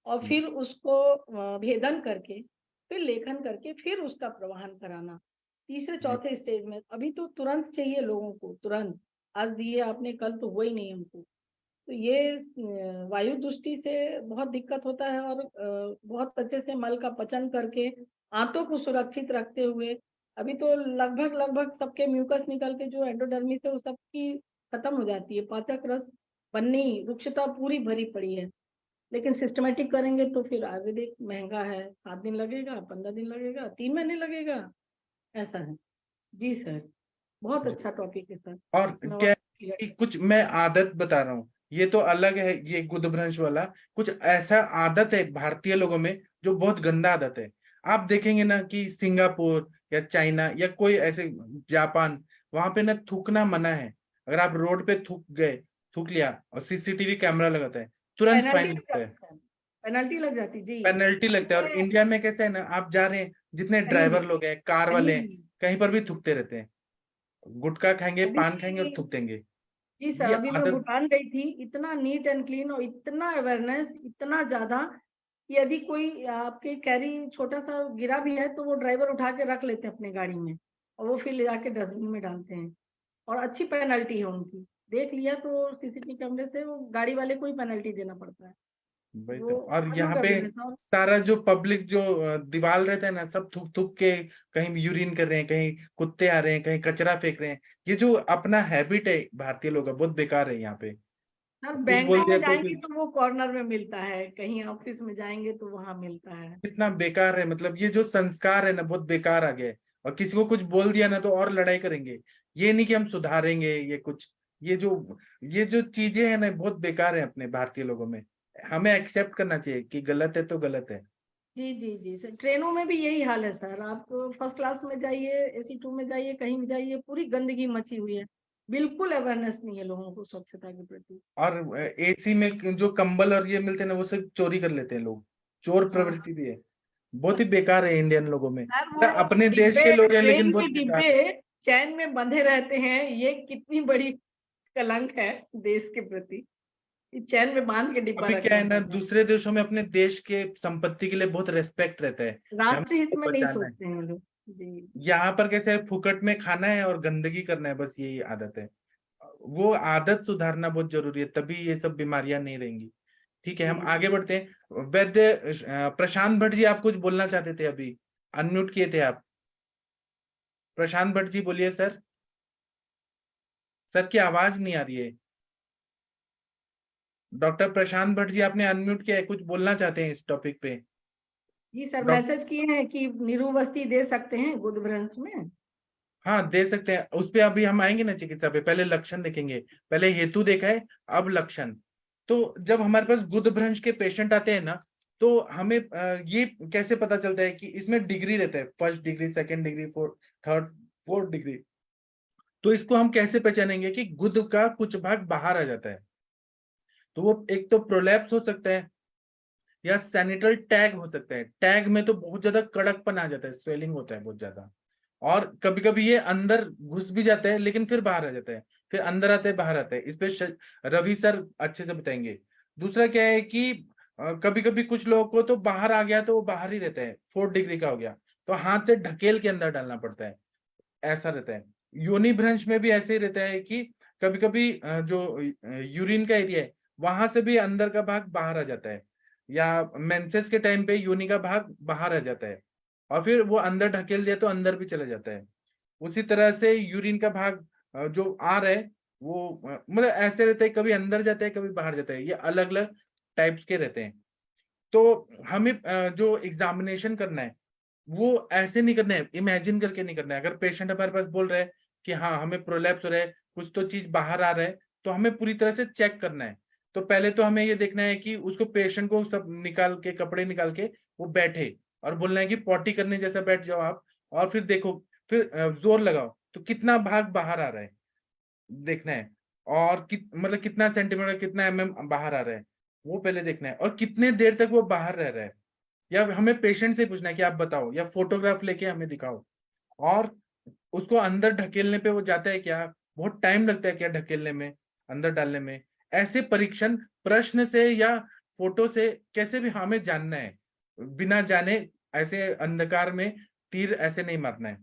और फिर उसको भेदन करके, फिर लेखन करके, फिर उसका प्रवाहन कराना तीसरे जी। चौथे स्टेज में। अभी तो तुरंत चाहिए लोगों को, तुरंत आज दिए आपने कल तो हुआ ही नहीं हमको। तो ये वायु दृष्टि से बहुत दिक्कत होता है। और बहुत अच्छे से मल का पचन करके आंतों को सुरक्षित रखते हुए, अभी तो लगभग सबके म्यूकस निकल के जो एंडोडर्मिस है वो सबकी खत्म हो जाती है, पाचक रस बननी, रुक्षता पूरी भरी पड़ी है। लेकिन सिस्टमेटिक करेंगे तो फिर आयुर्वेदिक महंगा है, 7 दिन लगेगा, 15 दिन लगेगा, 3 महीने लगेगा, ऐसा है। जी सर, बहुत जी। अच्छा टॉपिक है सर। और इसमें और क्या है clear कि कुछ मैं आदत बता रहा हूँ, ये तो अलग है, ये गुदभ्रंश वाला। कुछ ऐसा आदत है भारतीय लोगों में जो बहुत गंदा आदत है। आप देखेंगे ना कि सिंगापुर या चाइना या कोई ऐसे, जापान, वहां पे ना थूकना मना है। अगर आप रोड पे थूक लिया और सीसीटीवी कैमरा लगाता है, तुरंत पेनल्टी फाइन लग लगता है। जाती है, पेनल्टी लग जाती जी। पेनल्टी लगता है। और इसमें इंडिया में कैसे है ना, आप जा रहे हैं, जितने कहीं भी ड्राइवर लोग हैं, कार कहीं वाले हैं, भी कहीं पर भी थूकते रहते हैं। गुटखा खाएंगे, अभी पान खाएंगे और थूक देंगे। जी सर, ये अभी मैं आदत। भूटान गई थी, इतना नीट एंड क्लीन और इतना अवेयरनेस इतना ज्यादा कि यदि कोई आपके कैरी छोटा सा गिरा भी है तो वो ड्राइवर उठा के रख लेते हैं अपने गाड़ी में, और वो फिर ले जाके डस्टबिन में डालते हैं। और अच्छी पेनल्टी है उनकी, देख लिया तो सीसीटीवी कैमरे से वो गाड़ी वाले को ही पेनल्टी देना पड़ता है। वही तो। वो और अलग यहाँ पे अवेयरनेस है। और सारा जो पब्लिक जो दीवार रहता है ना, सब थूक थूक के कहीं यूरिन कर रहे हैं, कहीं कुत्ते आ रहे हैं, कहीं कचरा फेंक रहे हैं। ये जो अपना हैबिट है भारतीय लोगों का, बहुत बेकार है यहाँ पे। सर कुछ बोल बैंकों में दिया तो जाएंगे तो वो कॉर्नर में मिलता है, कहीं ऑफिस में जाएंगे तो वहां मिलता है। कितना बेकार है। मतलब ये जो संस्कार है ना, बहुत बेकार आ गया है। और किसी को कुछ बोल दिया ना तो और लड़ाई करेंगे। ये नहीं कि हम सुधारेंगे, ये कुछ, ये जो चीजें हैं ना, बहुत बेकार है अपने भारतीय लोगों में। हमें एक्सेप्ट करना चाहिए कि गलत है तो गलत है। जी सर, ट्रेनों में भी यही हाल है सर। आप फर्स्ट क्लास में जाइए, AC2 में जाइए, कहीं भी जाइए, पूरी गंदगी मची हुई है। बिल्कुल अवेयरनेस नहीं है लोगों को स्वच्छता के प्रति। और एसी में जो कंबल और ये मिलते हैं ना, वो सब चोरी कर लेते हैं लोग। चोर हाँ प्रवृत्ति भी है। बहुत ही बेकार है इंडियन लोगों में। सर, मतलब वो अपने देश के डिब्बे, लोग हैं लेकिन ट्रेन बहुत के बेकार डिब्बे है। चैन में बंधे रहते हैं, ये कितनी बड़ी कलंक है देश के प्रति। ये चैन में बांध के डिब्बा अभी क्या रखना है ना, पड़ता है। दूसरे देशों में अपने देश के संपत्ति के लिए बहुत रेस्पेक्ट रहता है कि हमें राष्ट्र हित इसको में नहीं बचाना है। सोचते हैं लोग। जी यहाँ पर कैसे है, फुकट में खाना है और गंदगी करना है, बस यही आदत है। वो आदत सुधारना बहुत जरूरी है, तभी ये सब बीमारियां नहीं रहेंगी। ठीक है, हम आगे बढ़ते हैं। वैद्य प्रशांत भट्ट जी, आप कुछ बोलना चाहते थे, अभी अनम्यूट किए थे आप। प्रशांत भट्ट जी बोलिए सर। सर की आवाज नहीं आ रही है। डॉक्टर प्रशांत भट्ट जी, आपने अनम्यूट किया है, कुछ बोलना चाहते हैं इस टॉपिक पे। जी सर, डॉक- मैसेज किए हैं कि निरुवस्ती दे सकते हैं गुदभ्रंश में। हाँ दे सकते हैं, उस पे अभी हम आएंगे ना चिकित्सा पे। पहले लक्षण देखेंगे, पहले हेतु देखा है, अब लक्षण। तो जब हमारे पास गुदभ्रंश के पेशेंट आते हैं ना, तो हमें ये कैसे पता चलता है कि इसमें डिग्री रहता है, first degree, second degree, third, fourth degree. तो इसको हम कैसे पहचानेंगे कि गुद का कुछ भाग बाहर आ जाता है। तो वो एक तो प्रोलैप्स हो सकता है, या सैनिटल टैग हो सकता है। टैग में तो बहुत ज्यादा कड़कपन आ जाता है, स्वेलिंग होता है बहुत ज्यादा, और कभी कभी ये अंदर घुस भी जाता है लेकिन फिर बाहर आ जाता है, फिर अंदर आता है बाहर आता है। इस पे रवि सर अच्छे से बताएंगे। दूसरा क्या है कि कभी कभी कुछ लोगों को तो बाहर आ गया तो वो बाहर ही रहता है, फोर्थ डिग्री का हो गया तो हाथ से ढकेल के अंदर डालना पड़ता है, ऐसा रहता है। योनि भ्रंश में भी ऐसे ही रहता है कि कभी कभी जो यूरिन का एरिया है वहां से भी अंदर का भाग बाहर आ जाता है, या मेंसेस के टाइम पे योनि का भाग बाहर आ जाता है और फिर वो अंदर ढकेल दिया तो अंदर भी चला जाता है। उसी तरह से यूरिन का भाग जो आ रहा है वो मतलब ऐसे रहता है, कभी अंदर जाता है कभी बाहर जाता है, ये अलग अलग टाइप्स के रहते हैं। तो हमें जो एग्जामिनेशन करना है वो ऐसे नहीं करना है, इमेजिन करके नहीं करना है। अगर पेशेंट हमारे पास बोल रहा है कि हाँ हमें प्रोलैप्स हो रहा है, कुछ तो चीज बाहर आ रहा है, तो हमें पूरी तरह से चेक करना है। तो पहले तो हमें ये देखना है कि उसको, पेशेंट को सब निकाल के, कपड़े निकाल के वो बैठे और बोलना है कि पॉटी करने जैसा बैठ जाओ आप, और फिर देखो, फिर जोर लगाओ तो कितना भाग बाहर आ रहा है देखना है, और मतलब कितना सेंटीमीटर, कितना बाहर आ रहा है वो पहले देखना है, और कितने देर तक वो बाहर रह रहा है। या हमें पेशेंट से पूछना है कि आप बताओ, या फोटोग्राफ लेके हमें दिखाओ। और उसको अंदर ढकेलने पे वो जाता है क्या, बहुत टाइम लगता है क्या ढकेलने में, अंदर डालने में। ऐसे परीक्षण प्रश्न से या फोटो से कैसे भी हमें जानना है, बिना जाने ऐसे अंधकार में तीर ऐसे नहीं मारना है।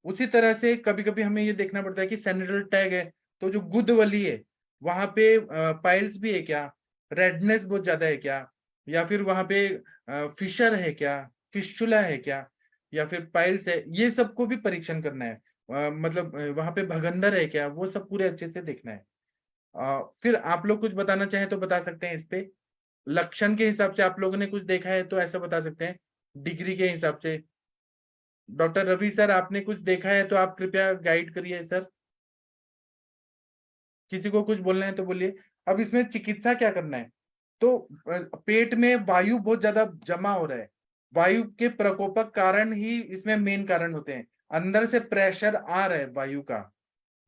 उसी तरह से कभी कभी हमें ये देखना पड़ता है कि सैनिटल टैग है, तो जो गुदवली है वहां पे पाइल्स भी है क्या, रेडनेस बहुत ज्यादा है क्या, या फिर वहां पे फिशर है क्या, फिस्टुला है क्या, या फिर पाइल्स है, ये सबको भी परीक्षण करना है। मतलब वहां पे भगंदर है क्या, वो सब पूरे अच्छे से देखना है। फिर आप लोग कुछ बताना चाहें तो बता सकते हैं इस पे। लक्षण के हिसाब से आप लोगों ने कुछ देखा है तो ऐसा बता सकते हैं, डिग्री के हिसाब से। डॉक्टर रवि सर, आपने कुछ देखा है तो आप कृपया गाइड करिए सर। किसी को कुछ बोलना है तो बोलिए। अब इसमें चिकित्सा क्या करना है, तो पेट में वायु बहुत ज्यादा जमा हो रहा है, वायु के प्रकोपक कारण ही इसमें मेन कारण होते हैं। अंदर से प्रेशर आ रहा है वायु का,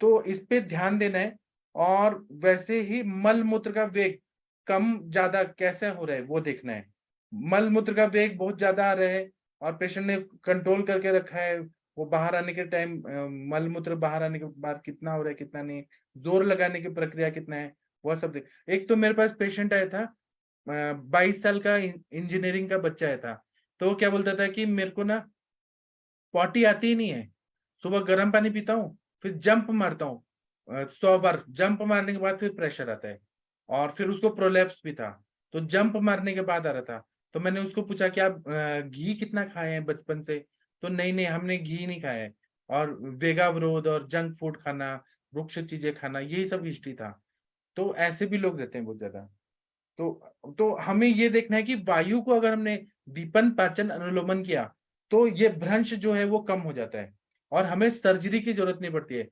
तो इस पे ध्यान देना है। और वैसे ही मल मूत्र का वेग कम ज्यादा कैसे हो रहा है वो देखना है। मल मूत्र का वेग बहुत ज्यादा आ रहा है और पेशेंट ने कंट्रोल करके रखा है, वो बाहर आने के टाइम, मल मूत्र बाहर आने के बाद कितना हो रहा है कितना नहीं, जोर लगाने की प्रक्रिया कितना है, वह सब देख। एक तो मेरे पास पेशेंट आया था, 22 साल का इंजीनियरिंग का बच्चा आया था। तो वो क्या बोलता था कि मेरे को ना पॉटी आती ही नहीं है, सुबह गर्म पानी पीता हूँ, फिर जंप मारता हूँ, 100 बार जंप मारने के बाद फिर प्रेशर आता है, और फिर उसको प्रोलैप्स भी था, तो जंप मारने के बाद आ रहा था। तो मैंने उसको पूछा कि आप घी कितना खाए हैं बचपन से, तो नहीं नहीं हमने घी नहीं खाया है, और वेगावरोध और जंक फूड खाना, वृक्ष चीजें खाना, यही सब हिस्ट्री था। तो ऐसे भी लोग रहते हैं बहुत ज्यादा। तो हमें ये देखना है कि वायु को अगर हमने दीपन पाचन अनुलोमन किया तो ये भ्रंश जो है वो कम हो जाता है, और हमें सर्जरी की जरूरत नहीं पड़ती है।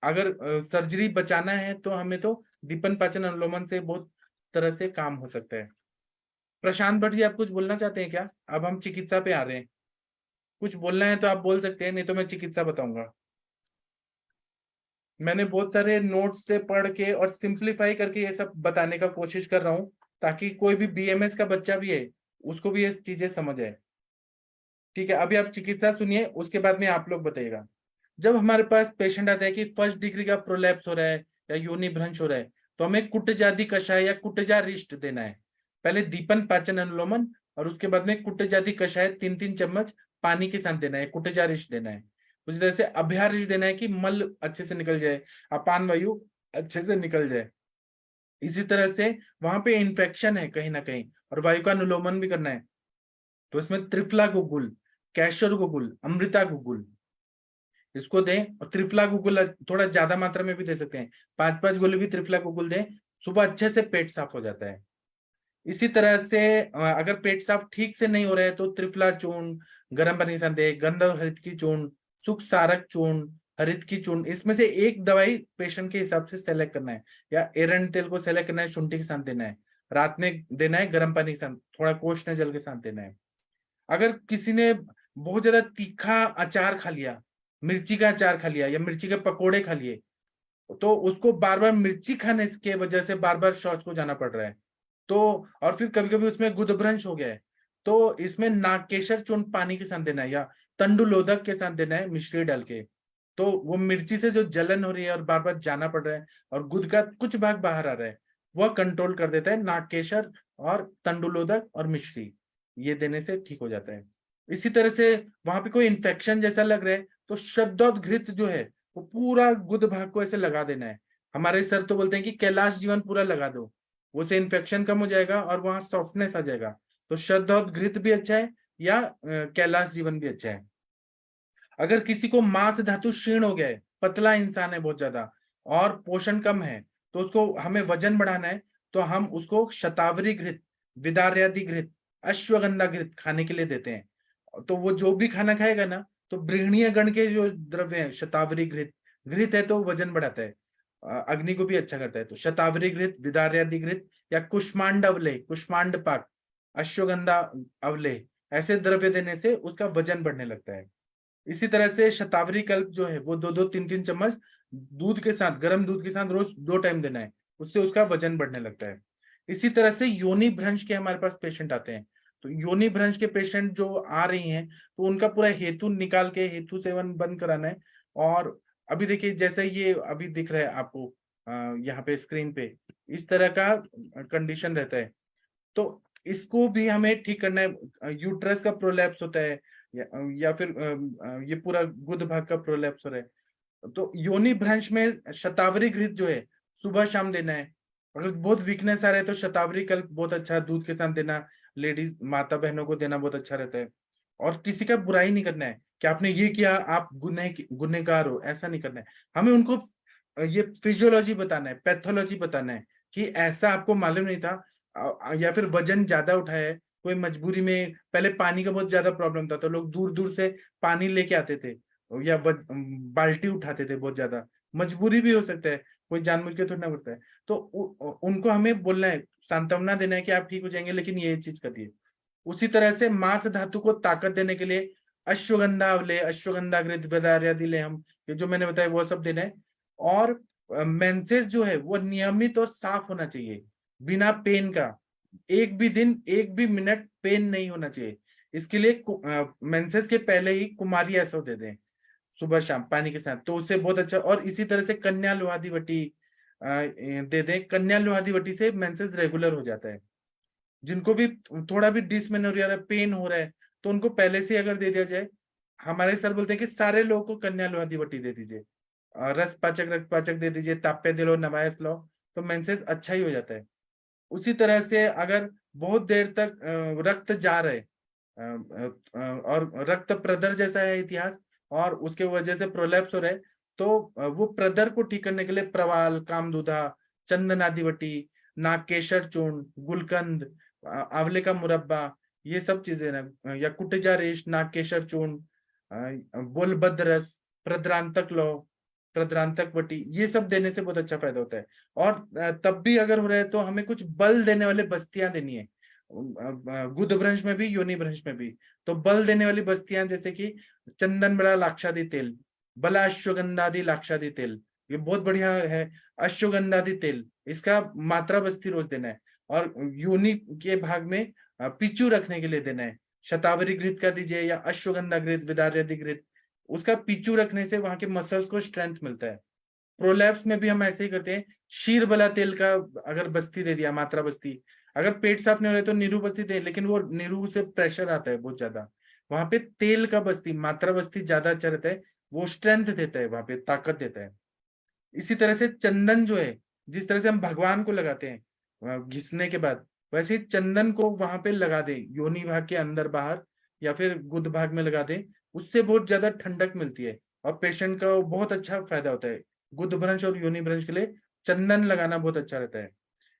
अगर सर्जरी बचाना है तो हमें तो दीपन पाचन अनुलोमन से बहुत तरह से काम हो सकता है। प्रशांत भट्ट जी, आप कुछ बोलना चाहते हैं क्या? अब हम चिकित्सा पे आ रहे हैं, कुछ बोलना है तो आप बोल सकते हैं, नहीं तो मैं चिकित्सा बताऊंगा। मैंने बहुत सारे नोट्स से पढ़ के और सिंप्लीफाई करके ये सब बताने का कोशिश कर रहा हूँ, ताकि कोई भी बीएमएस का बच्चा भी है उसको भी ये चीजें समझ आए। ठीक है, अभी आप चिकित्सा सुनिए, उसके बाद में आप लोग बताइएगा। जब हमारे पास पेशेंट आता है कि फर्स्ट डिग्री का प्रोलैप्स हो रहा है या योनि भ्रंश हो रहा है, तो हमें कुटजादि कषाय या कुटजा रिष्ट देना है। पहले दीपन पाचन अनुलोमन, और उसके बाद में कुटजादि कषाय 3-3 चम्मच पानी के साथ देना है, कुटजा रिष्ट देना है। उसी तरह से अभ्यारिष्ट देना है कि मल अच्छे से निकल जाए, अपान वायु अच्छे से निकल जाए। इसी तरह से वहां पे इन्फेक्शन है कहीं ना कहीं और वायु का अनुलोमन भी करना है, तो इसमें त्रिफला गुगुल, कैशर गुगुल, अमृता गुगुल इसको दें। और त्रिफला गुगुल थोड़ा ज्यादा मात्रा में भी दे सकते हैं, 5-5 गोली भी त्रिफला गुगुल दें, सुबह अच्छे से पेट साफ हो जाता है। इसी तरह से अगर पेट साफ ठीक से नहीं हो रहा है तो त्रिफला चूर्ण, गर्म पानी संदेह, गंधक हरित की चूर्ण, सुख सारक चूर्ण, हरित की चूर्ण, इसमें से एक दवाई पेशेंट के हिसाब से सेलेक्ट करना है, या एरंड तेल को सेलेक्ट करना है, शुंठी के साथ देना है, रात में देना है, गर्म पानी के साथ, थोड़ा कोष्ण जल के साथ देना है। अगर किसी ने बहुत ज्यादा तीखा अचार खा लिया, मिर्ची का अचार खा लिया या मिर्ची के पकोड़े खा लिए, तो उसको बार बार मिर्ची खाने के वजह से बार बार शौच को जाना पड़ रहा है, तो और फिर कभी कभी उसमें गुदभ्रंश हो गया है, तो इसमें नागकेशर चूर्ण पानी के साथ देना है या तंडुलोदक के साथ देना है मिश्री डाल के। तो वो मिर्ची से जो जलन हो रही है और बार बार जाना पड़ रहा है और गुद का कुछ भाग बाहर आ रहा है, वह कंट्रोल कर देता है नागकेशर और तंडुलोदक और मिश्री, ये देने से ठीक हो जाता है। इसी तरह से वहां पे कोई इन्फेक्शन जैसा लग रहा है तो शब्दोद्घृत जो है वो पूरा गुद भाग को ऐसे लगा देना है। हमारे सर तो बोलते हैं कि कैलाश जीवन पूरा लगा दो, वो से इन्फेक्शन कम हो जाएगा और वहां सॉफ्टनेस आ जाएगा। तो शब्दोद्घृत भी अच्छा है या कैलाश जीवन भी अच्छा है। अगर किसी को मांस धातु क्षीण हो गया है, पतला इंसान है बहुत ज्यादा और पोषण कम है, तो उसको हमें वजन बढ़ाना है, तो हम उसको शतावरी घृत, विदार्यादि घृत, अश्वगंधा घृत खाने के लिए देते हैं। तो वो जो भी खाना खाएगा ना, तो बृहणीय गण के जो द्रव्य है, शतावरी घृत, घृत है तो वजन बढ़ाता है, अग्नि को भी अच्छा करता है। तो शतावरी घृत, विदार्यादि घृत या कुष्मांड अवले, कुष्मांड पाक, अश्वगंधा अवले, ऐसे द्रव्य देने से उसका वजन बढ़ने लगता है। इसी तरह से शतावरी कल्प जो है वो 2-2, 3-3 चम्मच दूध के साथ, गर्म दूध के साथ रोज 2 टाइम देना है, उससे उसका वजन बढ़ने लगता है। इसी तरह से योनि भ्रंश के हमारे पास पेशेंट आते हैं, तो योनि भ्रंश के पेशेंट जो आ रही हैं तो उनका पूरा हेतु निकाल के हेतु सेवन बंद कराना है। और अभी देखिए जैसे ये अभी दिख रहा है आपको यहाँ पे स्क्रीन पे, इस तरह का कंडीशन रहता है, तो इसको भी हमें ठीक करना है। यूट्रस का प्रोलैप्स होता है या फिर ये पूरा गुद भाग का प्रोलैप्स हो रहा है, तो योनि भ्रंश में शतावरी घृत जो है सुबह शाम देना है। अगर बहुत वीकनेस आ रहा है तो शतावरी कल्प बहुत अच्छा दूध के साथ देना, लेडीज माता बहनों को देना बहुत अच्छा रहता है। और किसी का बुराई नहीं करना है कि आपने ये किया आप गुनहगार हो, ऐसा नहीं करना है। हमें उनको ये फिजियोलॉजी बताना है, पैथोलॉजी बताना है कि ऐसा आपको मालूम नहीं था, या फिर वजन ज्यादा उठाया है, कोई मजबूरी में, पहले पानी का बहुत ज्यादा प्रॉब्लम था तो लोग दूर दूर से पानी लेके आते थे या बाल्टी उठाते थे, बहुत ज्यादा मजबूरी भी हो सकता है, कोई जानबूझ के थोड़ा ना करता है। तो उनको हमें बोलना है, सांत्वना देना है कि आप ठीक हो जाएंगे, लेकिन ये चीज करिए। उसी तरह से मांस धातु को ताकत देने के लिए अश्वगंधा अवले, अश्वगंधा घृत, वेदार्यादि लेहम, ये जो मैंने बताया वो सब देना है। और मेंसेस जो है वो नियमित और साफ होना चाहिए, बिना पेन का, एक भी दिन एक भी मिनट पेन नहीं होना चाहिए। इसके लिए मेंसेस के पहले ही कुमारी ऐसा दे दें सुबह शाम पानी के साथ, तो उससे बहुत अच्छा। और इसी तरह से कन्या लोहादिवटी दे दें, कन्या लोहादिवटी से मेंसेस रेगुलर हो जाता है। जिनको भी थोड़ा भी डिसमेनोरिया पेन हो रहा है तो उनको पहले से अगर दे दिया जाए, हमारे सर बोलते हैं कि सारे लोगों को कन्या लोहादिवटी दे दीजिए, रस पाचक रक्त पाचक दे दीजिए, ताप्य दिलो नवायस लो, तो मेंसेस अच्छा ही हो जाता है। उसी तरह से अगर बहुत देर तक रक्त जा रहे और रक्त प्रदर जैसा है इतिहास और उसके वजह से प्रोलैप्स हो रहे, तो वो प्रदर को ठीक करने के लिए प्रवाल, कामदूधा, चंदनादिवटी, नागकेशर चूर्ण, गुलकंद, आंवले का मुरब्बा, ये सब चीजें ना, या कुटजा रेश, नागकेशर चूर्ण, बोलबद्ध रस, प्रद्रांतक लो, प्रद्रांतक वटी, ये सब देने से बहुत अच्छा फायदा होता है। और तब भी अगर हो रहा है तो हमें कुछ बल देने वाले बस्तियां देनी है, गुद भ्रंश में भी योनि भ्रंश में भी। तो बल देने वाली बस्तियां जैसे कि चंदन बड़ा लाक्षादि तेल, बला अश्वगंधादि लाक्षादि तेल, ये बहुत बढ़िया है। अश्वगंधादि तेल, इसका मात्रा बस्ती रोज देना है। और योनि के भाग में पिचू रखने के लिए देना है, शतावरी घृत का दीजिए या अश्वगंधा घृत, विदार्यादि घृत, उसका पिचू रखने से वहां के मसल्स को स्ट्रेंथ मिलता है। प्रोलैप्स में भी हम ऐसे ही करते हैं, शीर बला तेल का अगर बस्ती दे दिया, मात्रा बस्ती। अगर पेट साफ नहीं हो रहा है तो नीरू बस्ती दे, लेकिन वो नीरू से प्रेशर आता है बहुत ज्यादा, वहां पे तेल का बस्ती, मात्रा बस्ती ज्यादा अच्छा रहता है, वो स्ट्रेंथ देता है, वहां पे ताकत देता है। इसी तरह से चंदन जो है, जिस तरह से हम भगवान को लगाते हैं घिसने के बाद, वैसे ही चंदन को वहां पे लगा दे, योनि भाग के अंदर बाहर या फिर गुद भाग में लगा दे, उससे बहुत ज्यादा ठंडक मिलती है और पेशेंट का बहुत अच्छा फायदा होता है। गुद भ्रंश और योनि भ्रंश के लिए चंदन लगाना बहुत अच्छा रहता है।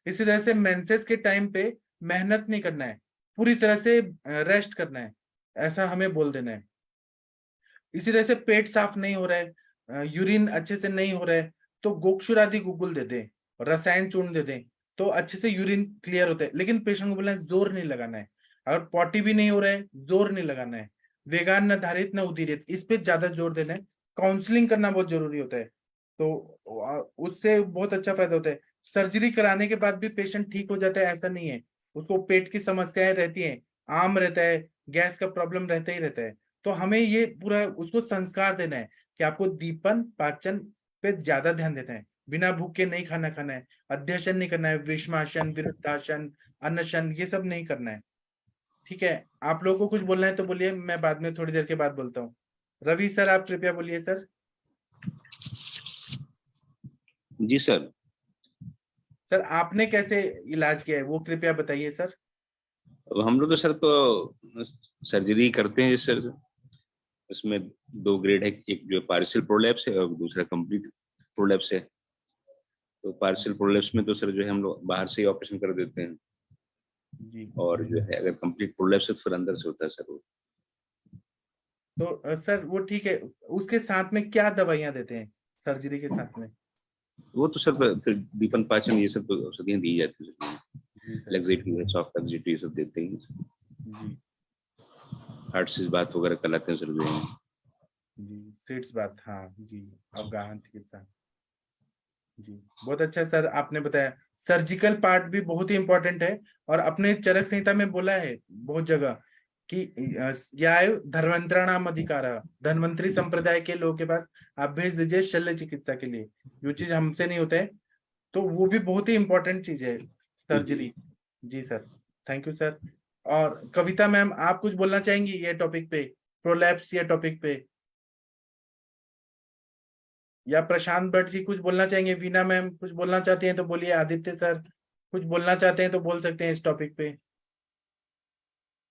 इसी तरह से मेंसेस के टाइम पे मेहनत नहीं करना है, पूरी तरह से रेस्ट करना है, ऐसा हमें बोल देना है। इसी तरह से पेट साफ नहीं हो रहा है, यूरिन अच्छे से नहीं हो रहा है, तो गोक्षुर आदि गुगुल दे दें, रसायन चूर्ण दे दें, तो अच्छे से यूरिन क्लियर होता है। लेकिन पेशेंट को बोलना है जोर नहीं लगाना है। अगर पॉटी भी नहीं हो रहा है, जोर नहीं लगाना है। वेगान न धारित न उदीरित, इस पे ज्यादा जोर देना है। काउंसलिंग करना बहुत जरूरी होता है, तो उससे बहुत अच्छा फायदा होता है। सर्जरी कराने के बाद भी पेशेंट ठीक हो जाता है ऐसा नहीं है, उसको पेट की समस्याएं रहती हैं, आम रहता है, गैस का प्रॉब्लम रहता ही रहता है। तो हमें ये पूरा उसको संस्कार देना है कि आपको दीपन पाचन पे ज्यादा ध्यान देना है, बिना भूख के नहीं खाना खाना है, अध्यशन नहीं करना है, विषमासन, विरुद्धासन, अनशन, ये सब नहीं करना है। ठीक है, आप लोगों को कुछ बोलना है तो बोलिए, मैं बाद में थोड़ी देर के बाद बोलता हूँ। रवि सर आप कृपया बोलिए सर। जी सर। सर आपने कैसे इलाज किया है वो कृपया बताइए सर। हम लोग तो सर तो सर्जरी करते हैं सर, उसमें 2 ग्रेड है, एक जो पार्शियल प्रोलैप्स है और दूसरा कंप्लीट प्रोलैप्स है। तो पार्शियल प्रोलैप्स में तो सर जो है हम लोग बाहर से ही ऑपरेशन कर देते हैं जी, और जो है अगर कंप्लीट प्रोलैप्स है तो फिर अंदर से होता है सर वो। तो सर वो ठीक है, उसके साथ में क्या दवाइयां देते हैं सर्जरी के साथ में? वो तो सर फिर दीपन पाचन ये सब तो औषधियाँ दी जाती है, जी सर। लग्जेटिव है, सॉफ्ट लग्जेटिव ये सब देते हैं। जी हार्ट से बात वगैरह कराते हैं सर जो है। जी, सीट्स बात, हाँ जी, अवगाहन चिकित्सा। जी बहुत अच्छा सर आपने बताया। सर्जिकल पार्ट भी बहुत ही इंपॉर्टेंट है, और अपने चरक संहिता में बोला है बहुत जगह कि याय धर्मांतरणाम अधिकार, धन्वंतरी संप्रदाय के लोगों के पास आप भेज दीजिए शल्य चिकित्सा के लिए, जो चीज हमसे नहीं होता है, तो वो भी बहुत ही इंपॉर्टेंट चीज है सर्जरी। जी सर, थैंक यू सर। और कविता मैम आप कुछ बोलना चाहेंगी ये टॉपिक पे, प्रोलैप्स या टॉपिक पे, या प्रशांत भट्ट जी कुछ बोलना चाहेंगे? वीना मैम कुछ बोलना चाहते हैं तो बोलिए, आदित्य सर कुछ बोलना चाहते हैं तो बोल सकते हैं इस टॉपिक पे।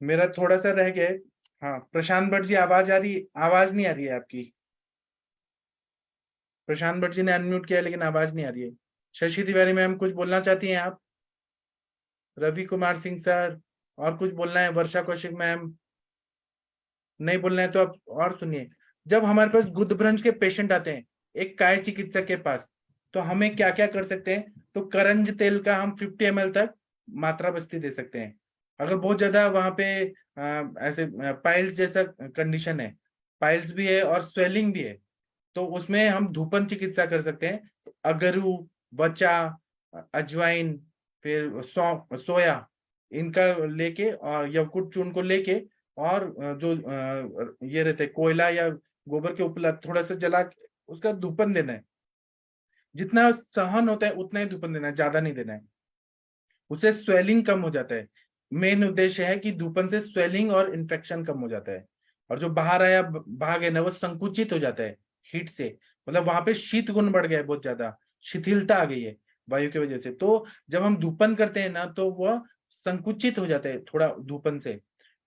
मेरा थोड़ा सा रह गया है। हाँ प्रशांत भट्ट जी आवाज आ रही, आवाज नहीं आ रही है आपकी। प्रशांत भट्ट जी ने अनम्यूट किया लेकिन आवाज नहीं आ रही है। शशि तिवारी मैम कुछ बोलना चाहती हैं आप? रवि कुमार सिंह सर और कुछ बोलना है? वर्षा कौशिक मैम नहीं बोलना है तो आप और सुनिए। जब हमारे पास गुदभ्रंश के पेशेंट आते हैं एक काय चिकित्सक के पास, तो हमें क्या क्या कर सकते हैं? तो करंज तेल का हम 50 ml तक मात्रा बस्ती दे सकते हैं। अगर बहुत ज्यादा वहां पे ऐसे पाइल्स जैसा कंडीशन है, पाइल्स भी है और स्वेलिंग भी है, तो उसमें हम धूपन चिकित्सा कर सकते हैं। अगरू, वचा, अजवाइन, फिर सोया, इनका लेके और यवकुट चूर्ण को लेके, और जो ये रहते हैं कोयला या गोबर के ऊपर थोड़ा सा जला के उसका धूपन देना है। जितना सहन होता है उतना ही धूपन देना है, ज्यादा नहीं देना है। उससे स्वेलिंग कम हो जाता है। मेन उद्देश्य है कि धूपन से स्वेलिंग और इन्फेक्शन कम हो जाता है, और जो बाहर आया भाग है ना वो संकुचित हो जाता है हीट से। मतलब वहां पे शीत गुण बढ़ गया है, बहुत ज्यादा शिथिलता आ गई है वायु की वजह से। तो जब हम धूपन करते हैं ना तो वह संकुचित हो जाता है थोड़ा धूपन से।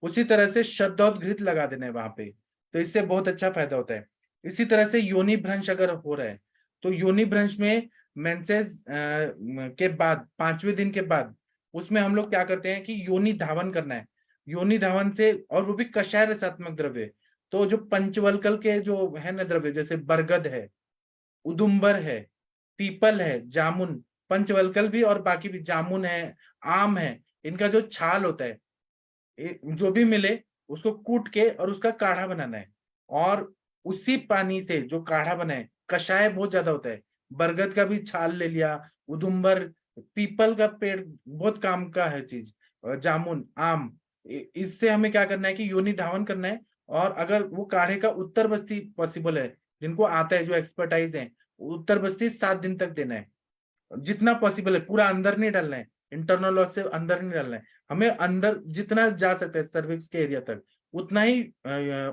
उसी तरह से शब्दोद्घृत लगा देना है वहां पे, तो इससे बहुत अच्छा फायदा होता है। इसी तरह से योनि भ्रंश अगर हो रहा है, तो योनि भ्रंश में मेंसेस के बाद 5वें दिन के बाद उसमें हम लोग क्या करते हैं कि योनि धावन करना है। योनि धावन से, और वो भी कषाय रसात्मक द्रव्य, तो जो पंचवल्कल के जो है ना द्रव्य, जैसे बरगद है, उदुम्बर है, पीपल है, जामुन, पंचवल्कल भी और बाकी भी, जामुन है, आम है, इनका जो छाल होता है जो भी मिले उसको कूट के और उसका काढ़ा बनाना है। और उसी पानी से जो काढ़ा बनाए, कषाय बहुत ज्यादा होता है, बरगद का भी छाल ले लिया, उदुम्बर, पीपल का पेड़ बहुत काम का है चीज, जामुन, आम, इससे हमें क्या करना है कि योनि धावन करना है। और अगर वो काढ़े का उत्तर बस्ती पॉसिबल है, जिनको आता है, जो एक्सपर्टाइज है, उत्तर बस्ती 7 दिन तक देना है, जितना पॉसिबल है। पूरा अंदर नहीं डालना है, इंटरनल लॉस से अंदर नहीं डालना है, हमें अंदर जितना जा सकता है सर्विक्स के एरिया तक उतना ही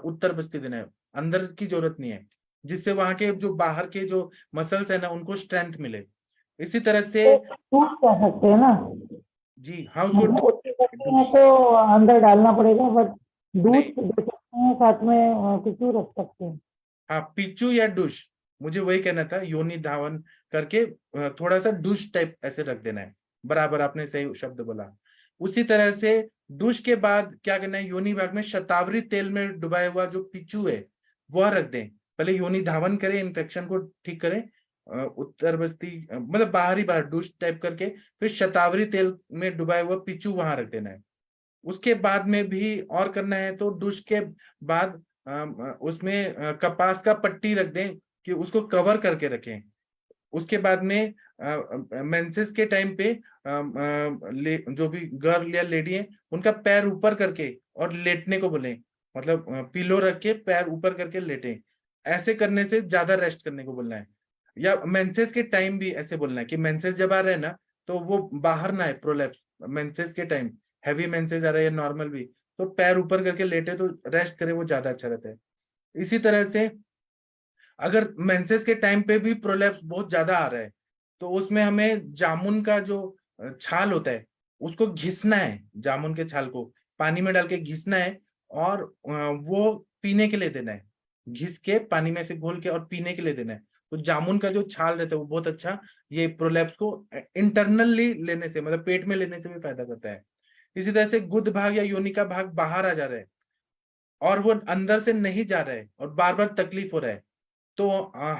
उत्तर बस्ती देना है, अंदर की जरूरत नहीं है। जिससे वहां के जो बाहर के जो मसल्स है ना उनको स्ट्रेंथ मिले। इसी तरह से दूध कह सकते हैं ना, जी हाउस वुड मोटी करनी है तो अंदर डालना पड़ेगा, बट दूध नहीं, दे सकते हैं साथ में, पिचू रख सकते हैं। हाँ पिचू या डुश, मुझे वही कहना था, योनि धावन करके थोड़ा सा डुश टाइप ऐसे रख देना है। बराबर, आपने सही शब्द बोला। उसी तरह से डुश के बाद क्या करना है, योनि भाग में शतावरी तेल में डुबाया हुआ जो पिचू है वह रख दें। पहले योनि धावन करें, इन्फेक्शन को ठीक करें, उत्तर बस्ती मतलब बाहरी बाहर डुश टाइप करके, फिर शतावरी तेल में डुबाया हुआ पिचू वहां रख देना है। उसके बाद में भी और करना है तो डुश के बाद उसमें कपास का पट्टी रख दें कि उसको कवर करके रखें। उसके बाद में मेंसेस के टाइम पे जो भी गर्ल या लेडी है उनका पैर ऊपर करके और लेटने को बोलें, मतलब पिलो रख के पैर ऊपर करके लेटें। ऐसे करने से ज्यादा रेस्ट करने को बोलना है। या मेंसेस के टाइम भी ऐसे बोलना है कि मेंसेस जब आ रहे हैं ना तो वो बाहर ना है प्रोलैप्स, मेंसेस के टाइम हैवी मेंसेस आ रहे हैं नॉर्मल भी, तो पैर ऊपर करके लेटे तो रेस्ट करे, वो ज्यादा अच्छा रहता है। इसी तरह से अगर मेंसेस के टाइम पे भी प्रोलैप्स बहुत ज्यादा आ रहा है तो उसमें हमें जामुन का जो छाल होता है उसको घिसना है, जामुन के छाल को पानी में डाल के घिसना है और वो पीने के लिए देना है, घिस के पानी में से घोल के और पीने के लिए देना है। तो जामुन का जो छाल रहता है वो बहुत अच्छा ये प्रोलैप्स को इंटरनली लेने से, मतलब पेट में लेने से भी फायदा करता है। इसी तरह से गुद भाग या योनि का भाग बाहर आ जा रहा है और वो अंदर से नहीं जा रहा है और बार बार तकलीफ हो रहा है, तो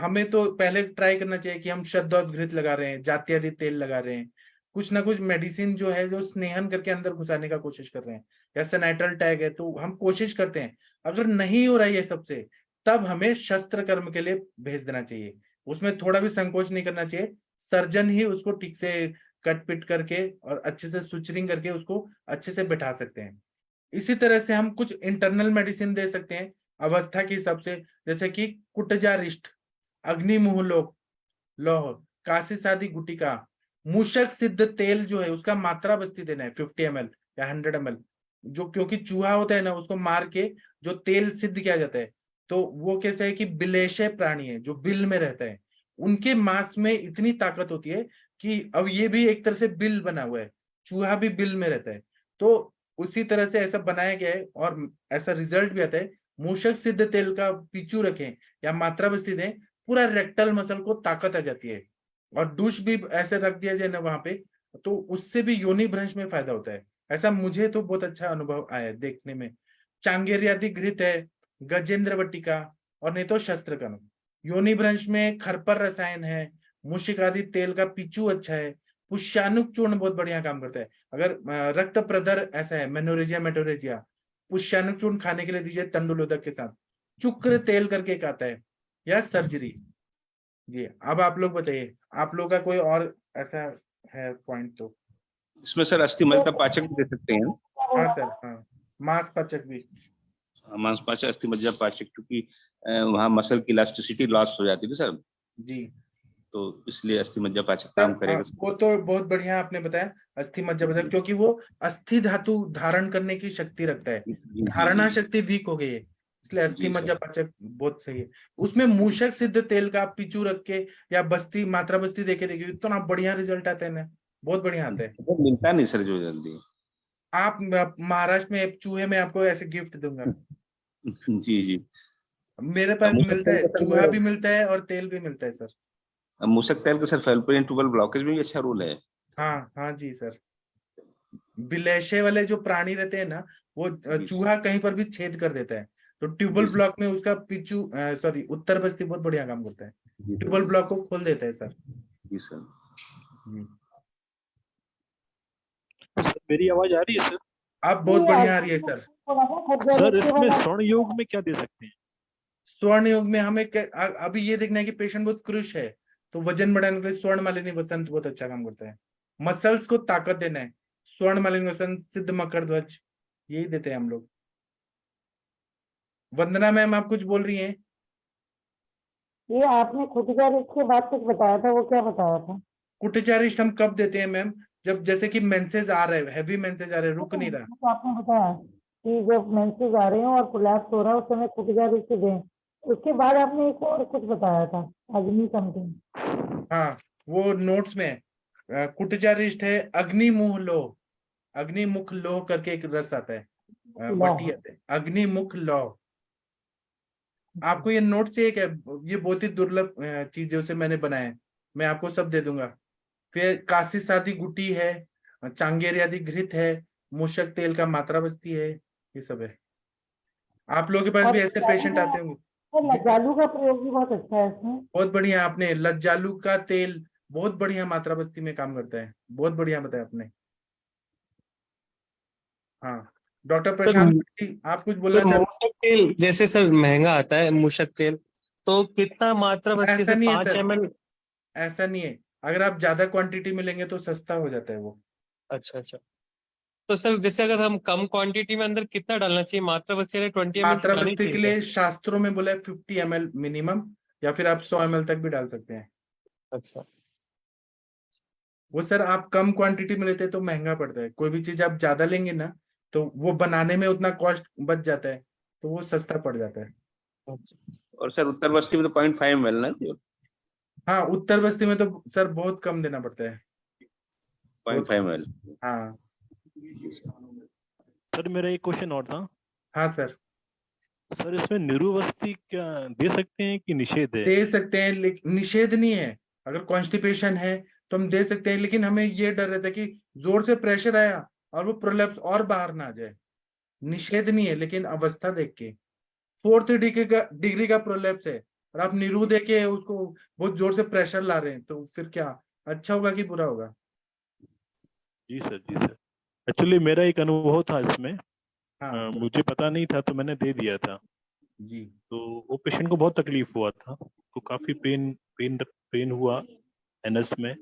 हमें तो पहले ट्राई करना चाहिए कि हम शतदौत लगा रहे हैं, जात्यादि तेल लगा रहे हैं, कुछ ना कुछ मेडिसिन जो है जो स्नेहन करके अंदर घुसाने का कोशिश कर रहे हैं, या सेनाइट्रल टैग है तो हम कोशिश करते हैं। अगर नहीं हो रहा है ये सबसे, तब हमें शस्त्र कर्म के लिए भेज देना चाहिए। उसमें थोड़ा भी संकोच नहीं करना चाहिए, सर्जन ही उसको ठीक से कट पिट करके और अच्छे से सुचरिंग करके उसको अच्छे से बैठा सकते हैं। इसी तरह से हम कुछ इंटरनल मेडिसिन दे सकते हैं अवस्था के हिसाब से, जैसे कि कुटजारिष्ट, अग्निमुह लौह, काशी सादी गुटिका, मूषक सिद्ध तेल जो है उसका मात्रा बस्ती देना है 50 ml या 100 ml, जो क्योंकि चूहा होता है ना उसको मार के जो तेल सिद्ध किया जाता है, तो वो कैसे है कि बिलेशय प्राणी है जो बिल में रहता है, उनके मांस में इतनी ताकत होती है कि अब ये भी एक तरह से बिल बना हुआ है, चूहा भी बिल में रहता है, तो उसी तरह से ऐसा बनाया गया है और ऐसा रिजल्ट भी आता है। मूषक सिद्ध तेल का पिचू रखें या मात्रा बस्ती दें, पूरा रेक्टल मसल को ताकत आ जाती है। और डूश भी ऐसे रख दिया जाए ना वहां पे, तो उससे भी योनि भ्रंश में फायदा होता है। ऐसा मुझे तो बहुत अच्छा अनुभव आया है देखने में। चांगेरियादि घृत है, गजेंद्र वटिका और नहीं तो शस्त्र कर्म। योनि भ्रंश में खरपर रसायन है, मूषिक आदि तेल का पिचू अच्छा है, पुष्यानुक चूर्ण बहुत बढ़िया काम करता है। अगर रक्त प्रदर ऐसा है मेनोरेजिया मेटोरेजिया, पुष्यानुक चूर्ण खाने के लिए दीजिए तंडुलोदक के साथ। चुक्र तेल करके एक आता है, या सर्जरी। जी अब आप लोग बताइए, आप लोग का कोई और ऐसा है पॉइंट तो। इसमें सर अस्थि मज्जा का पाचक भी दे सकते हैं। हाँ सर, हाँ मांसपाचक भी। मांसपाचक अस्थि मज्जा पाचक, क्योंकि वहां मसल की इलास्टिसिटी लॉस हो जाती है सर, जी तो इसलिए अस्थि मज्जा पाचक काम करेगा। वो तो बहुत बढ़िया आपने बताया, अस्थि मज्जा पाचक, क्योंकि वो अस्थि धातु धारण करने की शक्ति रखता है, धारणा शक्ति वीक हो गई है, इसलिए अस्थि मज्जा पाचक बहुत सही है। उसमें मूषक सिद्ध तेल का पिचू रख के या बस्ती मात्रा बस्ती देके देखिए इतना बढ़िया रिजल्ट आता है ना, बहुत बढ़िया आता है। मिलता नहीं सर जो जल्दी। आप महाराष्ट्र में चूहे में आपको ऐसे गिफ्ट दूंगा। जी जी, मेरे पास मिलता है, चूहा भी मिलता है और तेल भी मिलता है सर। मूषक तेल का सर फैलोपियन ट्यूबल ब्लॉकेज में भी अच्छा रोल है। हाँ हाँ जी सर, बिलेशे वाले जो प्राणी रहते हैं ना वो चूहा कहीं पर भी छेद कर देता है, तो ट्यूबल ब्लॉक में उसका पिचू सॉरी उत्तर बस्ती बहुत बढ़िया काम करता है, ट्यूबल ब्लॉक को खोल देता है सर। जी सर। मेरी आवाज आ रही है सर? आप बहुत बढ़िया आ रही है सर। सर इसमें स्वर्ण योग में क्या दे सकते हैं? स्वर्ण योग में हमें अभी ये देखना है कि पेशेंट बहुत क्रुश है, तो वजन बढ़ाने के लिए स्वर्ण मालिनी वसंत बहुत अच्छा काम करता है। मसल्स को ताकत देना है, स्वर्ण मालिनी वसंत, सिद्ध मकर ध्वज, यही देते हैं हम लोग। वंदना मैम आप कुछ बोल रही हैं? ये आपने खुटियारिष्ट के बाद कुछ बताया था, वो क्या बताया था? कुटिचारिष्ट हम कब देते हैं मैम? जब जैसे कि मेंसेस आ रहे हैं, हैवी मेंसेस आ रहे हैं, रुक नहीं रहा। तो आपने बताया कि जब मेंसेस आ रहे हो और कोलैप्स हो रहा है उस समय खुटियारिष्ट दें, उसके बाद आपने एक और कुछ बताया था, अग्नि समथिंग। हाँ, वो नोट्स में कुटजारिष्ट है अग्निमुख लोह, अग्निमुख लोह करके एक रस आता है, वटी आते हैं, अग्निमुख लोह। आपको ये नोट से एक है, ये बहुत ही दुर्लभ चीजों से मैंने बनाया है, मैं आपको सब दे दूंगा। फिर काशी सादी गुटी है, चांगेर आदि घृत है, मूषक तेल का मात्रा बस्ती है, ये सब है। आप लोगों के पास और भी ऐसे पेशेंट आते होंगे। जी, लज्जालू का प्रयोग भी बहुत अच्छा है इसमें। बहुत बढ़िया, आपने लज्जालू का तेल बहुत बढ़िया मात्रा बस्ती में काम करता है, बहुत बढ़िया बताया आपने। हाँ, डॉक्टर सर प्रशांत जी, आप कुछ बोलना सर चाहते मूषक तेल जैसे सर महंगा आता है मूषक तेल, तो कितना मात्रा हैं? बस्ती ऐसा से नहीं है 5 सर, ml? ऐसा नहीं है, अगर आप ज्यादा क्वांटिटी में लेंगे तो सस्ता हो जाता है वो। अच्छा अच्छा। तो सर जैसे अगर हम कम क्वांटिटी में अंदर कितना डालना चाहिए, मात्रा बस्ती वाले 20 ml की मात्रा डालनी बस्ती के चाहिए क्या? लिए शास्त्रों में बोला है 50 ml मिनिमम, या फिर आप 100 ml तक भी डाल सकते हैं। अच्छा वो सर आप कम क्वांटिटी में लेते हैं तो महंगा पड़ता है, कोई भी चीज आप ज्यादा लेंगे ना तो वो बनाने में उतना कॉस्ट बच जाता है, तो वो सस्ता पड़ जाता है। अच्छा। और सर उत्तर बस्ती में तो 0.5 ml ना, हाँ, उत्तर बस्ती में तो सर बहुत कम देना पड़ता है, बहुत 0.5 कम। ml। हाँ सर मेरा एक क्वेश्चन और था। हाँ सर, सर इसमें निरुवस्ती क्या दे सकते हैं कि निषेध है? दे सकते हैं, लेकिन निषेध नहीं है। अगर कॉन्स्टिपेशन है तो हम दे सकते हैं, लेकिन हमें ये डर रहता है कि जोर से प्रेशर आया और वो प्रोलैप्स और बाहर ना आ जाए। निषेध नहीं है, लेकिन अवस्था देख के 4th डिग्री का प्रोलैप्स है और आप नीरू दे के उसको बहुत जोर से प्रेशर ला रहे हैं, तो फिर क्या अच्छा होगा कि बुरा होगा? जी सर, जी सर। एक्चुअली मेरा एक अनुभव था इसमें, हाँ मुझे पता नहीं था तो मैंने दे दिया था। जी, तो वो पेशेंट को बहुत तकलीफ हुआ था, तो काफी पेन हुआ एनएस में,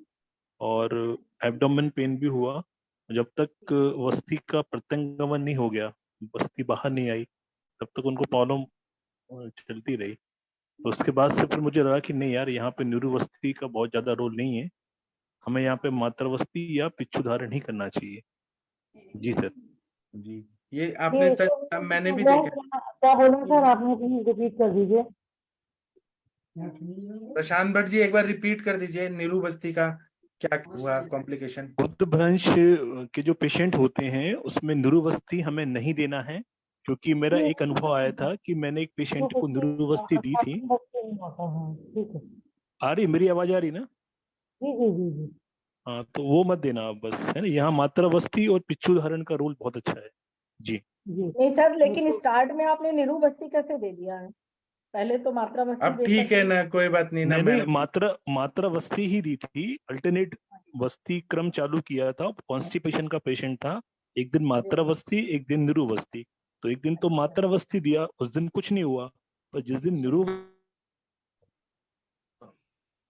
और एब्डोमेन पेन भी हुआ। जब तक वस्ती का प्रत्यंगमन नहीं हो गया, वस्ती बाहर नहीं आई, तब तक उनको प्रॉब्लम चलती रही। तो उसके बाद से फिर मुझे लगा कि नहीं यार, यहाँ पे न्यूरोवस्ती का बहुत ज्यादा रोल नहीं है, हमें यहाँ पे मातृवस्ती या पिच्छू धारण ही करना चाहिए। जी सर। जी, ये आपने सर, मैंने भी देखा है। क्या बोला सर आपने, प्लीज रिपीट कर दीजिए। प्रशांत भट्ट जी, एक बार रिपीट कर दीजिए, नीरू बस्ती का क्या हुआ कॉम्प्लिकेशन? गुदभ्रंश के जो पेशेंट होते हैं उसमें न्यूरोवस्ती हमें नहीं देना है, क्योंकि मेरा एक अनुभव आया था कि मैंने एक पेशेंट को न्यूरोवस्ती दी थी। ठीक है। आ रही मेरी आवाज आ रही ना? जी जी जी जी। हाँ, तो वो मत देना आप बस, है ना। यहाँ मातृवस्ती और पिच्छू धारण का रोल बहुत अच्छा है। जी। जी नहीं सर, लेकिन स्टार्ट में आपने निरू बस्ती कैसे दे दिया है? पहले तो मात्रा बस्ती अब दे ठीक है सकते ना, कोई बात नहीं ना मैंने मैडम जी। मातृवस्ती ही दी थी, अल्टरनेट वस्ती क्रम चालू किया था। कॉन्स्टिपेशन का पेशेंट था, एक दिन थे। मातृवस्ती एक दिन निरुवस्ती। तो एक दिन तो मातृवस्ती दिया, उस दिन कुछ नहीं हुआ, पर जिस दिन निरुवस्ती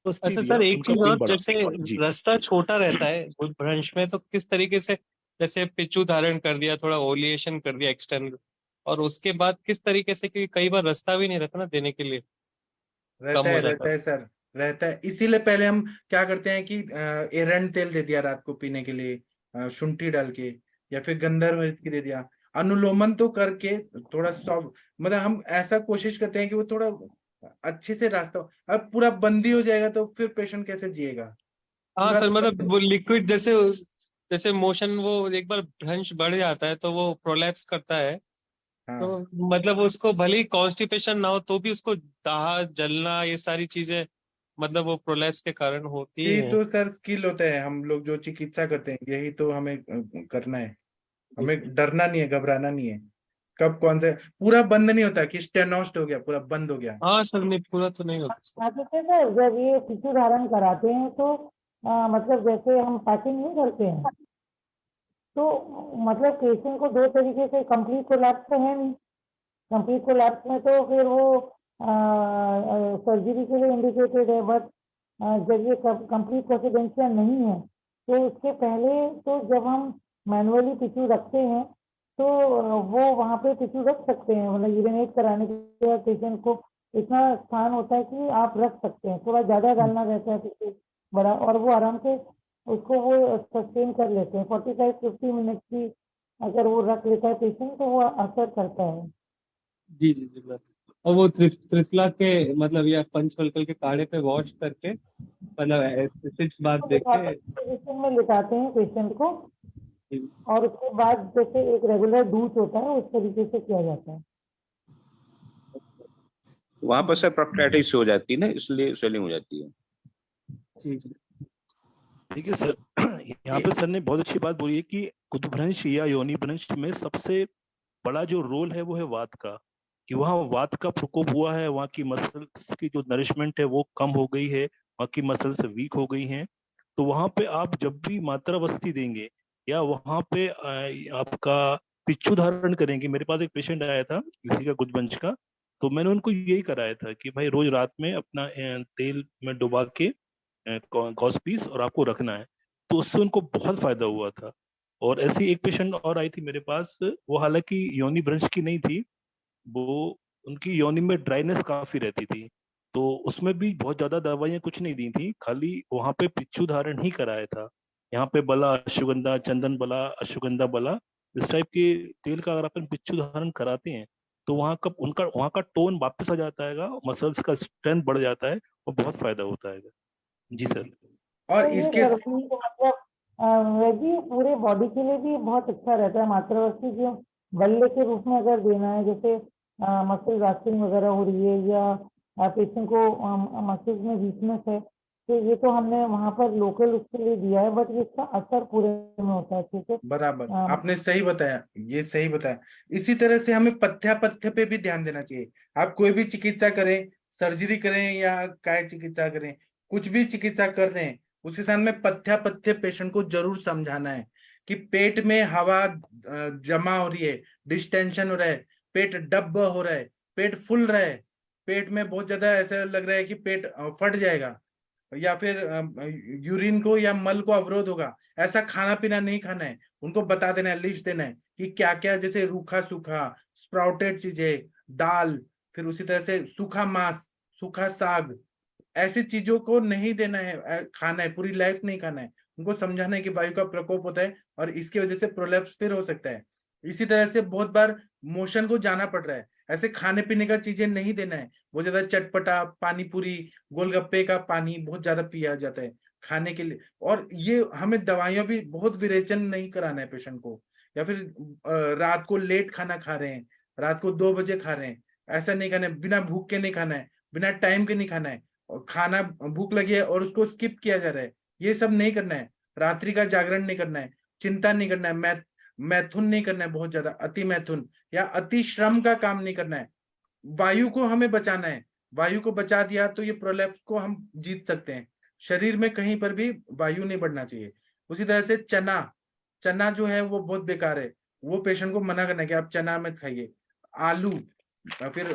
अच्छा दिया सर, एक उनका चीज पेन और, बढ़ा। जैसे जी। रास्ता छोटा रहता है गुदभ्रंश में, तो किस तरीके से, जैसे पिच्चू धारण कर दिया, थोड़ा ओलिएशन कर दिया एक्सटर्नल, और उसके बाद किस तरीके से, क्योंकि कई बार रास्ता भी नहीं रहता ना देने के लिए, कम हो जाता रहता है सर, रहता है। इसीलिए पहले हम क्या करते हैं कि एरंड तेल दे दिया रात को पीने के लिए, शुंठी डाल के, या फिर गंधर्व मिर्च की दे दिया। अनुलोमन तो करके थोड़ा सॉफ्ट, मतलब हम ऐसा कोशिश करते हैं कि वो थोड़ा अच्छे से रास्ता अब पूरा बंदी हो जाएगा तो फिर पेशेंट कैसे जिएगा? हाँ पूरा सर, मतलब तो वो लिक्विड जैसे, जैसे मोशन, वो एक बार भ्रंश बढ़ जाता है तो वो प्रोलैप्स करता है। हाँ, तो मतलब उसको भले ही कॉन्स्टिपेशन ना हो तो भी उसको दाह जलना, ये सारी चीजें मतलब वो प्रोलैप्स के कारण होती यही हैं। तो सर स्किल होता है, हम लोग जो चिकित्सा करते हैं यही तो हमें करना है। हमें डरना नहीं है, घबराना नहीं है। कब कौन से पूरा बंद नहीं होता कि स्टेनोस्ट हो गया, पूरा बंद हो गया। हाँ सर, नहीं पूरा तो नहीं होता सर। हाँ तो सर, जब ये शिशु धारण कराते हैं तो मतलब जैसे हम पैकिंग नहीं करते हैं, तो मतलब पेशेंट को दो तरीके से, कंप्लीट कोलैप्स तो है नहीं, कंप्लीट कोलैप्स में तो फिर वो सर्जरी के लिए इंडिकेटेड है, बट जब ये कंप्लीट प्रेसिडेंशियल नहीं है तो उसके पहले, तो जब हम मैनुअली टिश्यू रखते हैं तो वो वहाँ पे टिश्यू रख सकते हैं, मतलब यूरिनेट कराने के बाद पेशेंट को इतना स्थान होता है कि आप रख सकते हैं, थोड़ा ज़्यादा डालना रहता है टिश्यू बड़ा, और वो आराम से उसको वो सस्टेन कर लेते हैं। 45-50 मिनट की अगर वो रख लेता है पेशेंट तो वो असर करता है। जी जी जी, और वो त्रिफला के मतलब या पंचफल्कल के काढ़े पे वॉश करके मतलब 6 बार देके पोजीशन में लिटाते हैं पेशेंट को, और उसके बाद जैसे एक रेगुलर डूच होता है उस तरीके से किया जाता है। वहां पर सर प्रोक्टेटिस हो जाती है ना, इसलिए स्वेलिंग हो जाती है। जी जी ठीक है सर। यहाँ पे सर ने बहुत अच्छी बात बोली है कि उद्भ्रंश या योनि भ्रंश में सबसे बड़ा जो रोल है वो है वात का, कि वहाँ वात का प्रकोप हुआ है, वहाँ की मसल्स की जो नरिशमेंट है वो कम हो गई है, वहाँ की मसल्स वीक हो गई हैं। तो वहाँ पे आप जब भी मात्रा वस्ती देंगे या वहाँ पे आपका पिच्चू धारण करेंगे। मेरे पास एक पेशेंट आया था किसी का गुदवंश का, तो मैंने उनको यही कराया था कि भाई रोज रात में अपना तेल में डुबा के कॉस पीस और आपको रखना है। तो उससे उनको बहुत फायदा हुआ था। और ऐसी एक पेशेंट और आई थी मेरे पास, वो हालांकि योनि भ्रंश की नहीं थी, वो उनकी योनि में ड्राइनेस काफी रहती थी। तो उसमें भी बहुत ज्यादा दवाइयां कुछ नहीं दी थी, खाली वहां पे पिच्चू धारण ही कराया था। यहाँ पे बला अश्वगंधा, चंदन बला, अश्वगंधा बला, इस टाइप के तेल का अगर अपन पिच्चू धारण कराते हैं तो वहाँ का टोन वापस आ जाता है, मसल्स का स्ट्रेंथ बढ़ जाता है और बहुत फायदा होता है। जी सर। और तो ये इसके थेरेपी मतलब वैसे पूरे बॉडी के लिए भी बहुत अच्छा रहता है। मात्रावस्थी जो बल्ले के रूप में अगर देना है, जैसे मसल रास्टिंग वगैरह हो रही है या पेशेंट को मसल्स में वीकनेस है, तो ये तो हमने वहाँ पर लोकल उसके लिए दिया है, बट इसका असर पूरे में होता है अच्छे से। बराबर आपने सही बताया, ये सही बताया। इसी तरह से हमें पथ्य पे भी ध्यान देना चाहिए। आप कोई भी चिकित्सा करें, सर्जरी करें या काय चिकित्सा करें, कुछ भी चिकित्सा कर रहे हैं, उसके साथ में पथ्य पेशेंट को जरूर समझाना है कि पेट में हवा जमा हो रही है, डिस्टेंशन हो रहा है, पेट डब हो रहा है, पेट फूल रहा है, पेट में बहुत ज्यादा ऐसा लग रहा है कि पेट फट जाएगा या फिर यूरिन को या मल को अवरोध होगा, ऐसा खाना पीना नहीं खाना है। उनको बता देना है, लिस्ट देना है कि क्या क्या, जैसे रूखा सूखा स्प्राउटेड चीजें, दाल, फिर उसी तरह से सूखा मांस, सूखा साग, ऐसी चीजों को नहीं देना है, खाना है, पूरी लाइफ नहीं खाना है। उनको समझाना है कि वायु का प्रकोप होता है और इसकी वजह से प्रोलैप्स फिर हो सकता है। इसी तरह से बहुत बार मोशन को जाना पड़ रहा है, ऐसे खाने पीने का चीजें नहीं देना है। बहुत ज्यादा चटपटा, पानी पूरी, गोलगप्पे का पानी बहुत ज्यादा पिया जाता है खाने के लिए। और ये हमें दवाइयां भी बहुत विरेचन नहीं कराना है पेशेंट को। या फिर रात को लेट खाना खा रहे हैं, रात को 2 बजे खा रहे हैं, ऐसा नहीं खाना है। बिना भूख के नहीं खाना है, बिना टाइम के नहीं खाना है। और खाना भूख लगी है और उसको स्किप किया जा रहा है, ये सब नहीं करना है। रात्रि का जागरण नहीं करना है, चिंता नहीं करना है, मैथुन नहीं करना है, बहुत ज्यादा अति मैथुन या अति श्रम का काम नहीं करना है। वायु को हमें बचाना है। वायु को बचा दिया तो ये प्रोलैप्स को हम जीत सकते हैं। शरीर में कहीं पर भी वायु नहीं बढ़ना चाहिए। उसी तरह से चना, चना जो है वो बहुत बेकार है, वो पेशेंट को मना करना है कि आप चना मत खाइए। आलू, फिर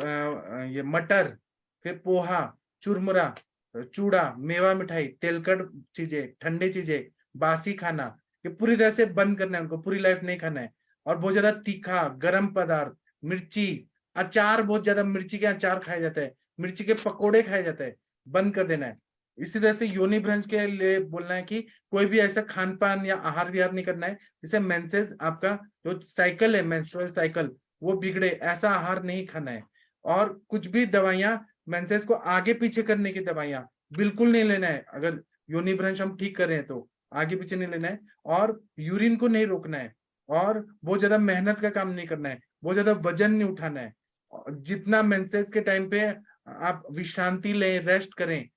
ये मटर, फिर पोहा, चुरमुरा, चूड़ा, मेवा मिठाई, तेलकट चीजें, ठंडी चीजें, बासी खाना, ये पूरी तरह से बंद करना है उनको, पूरी लाइफ नहीं खाना है। और बहुत ज्यादा तीखा, गर्म पदार्थ, मिर्ची, अचार, बहुत ज्यादा मिर्ची के अचार खाया जाता है, मिर्ची के पकोड़े खाए जाते हैं, बंद कर देना है। इसी तरह से योनि भ्रंश के लिए बोलना है कि कोई भी ऐसा खान पान या आहार विहार नहीं करना है जिससे मेंसेस, आपका जो साइकिल है, मेंस्ट्रुअल साइकिल, वो बिगड़े, ऐसा आहार नहीं खाना है। और कुछ भी दवाइयां, मेंसेस को आगे पीछे करने की दवाइयां बिल्कुल नहीं लेना है। अगर योनि भ्रंश हम ठीक कर रहे हैं तो आगे पीछे नहीं लेना है। और यूरिन को नहीं रोकना है, और बहुत ज्यादा मेहनत का काम नहीं करना है, बहुत ज्यादा वजन नहीं उठाना है। जितना मेंसेस के टाइम पे आप विश्रांति लें, रेस्ट करें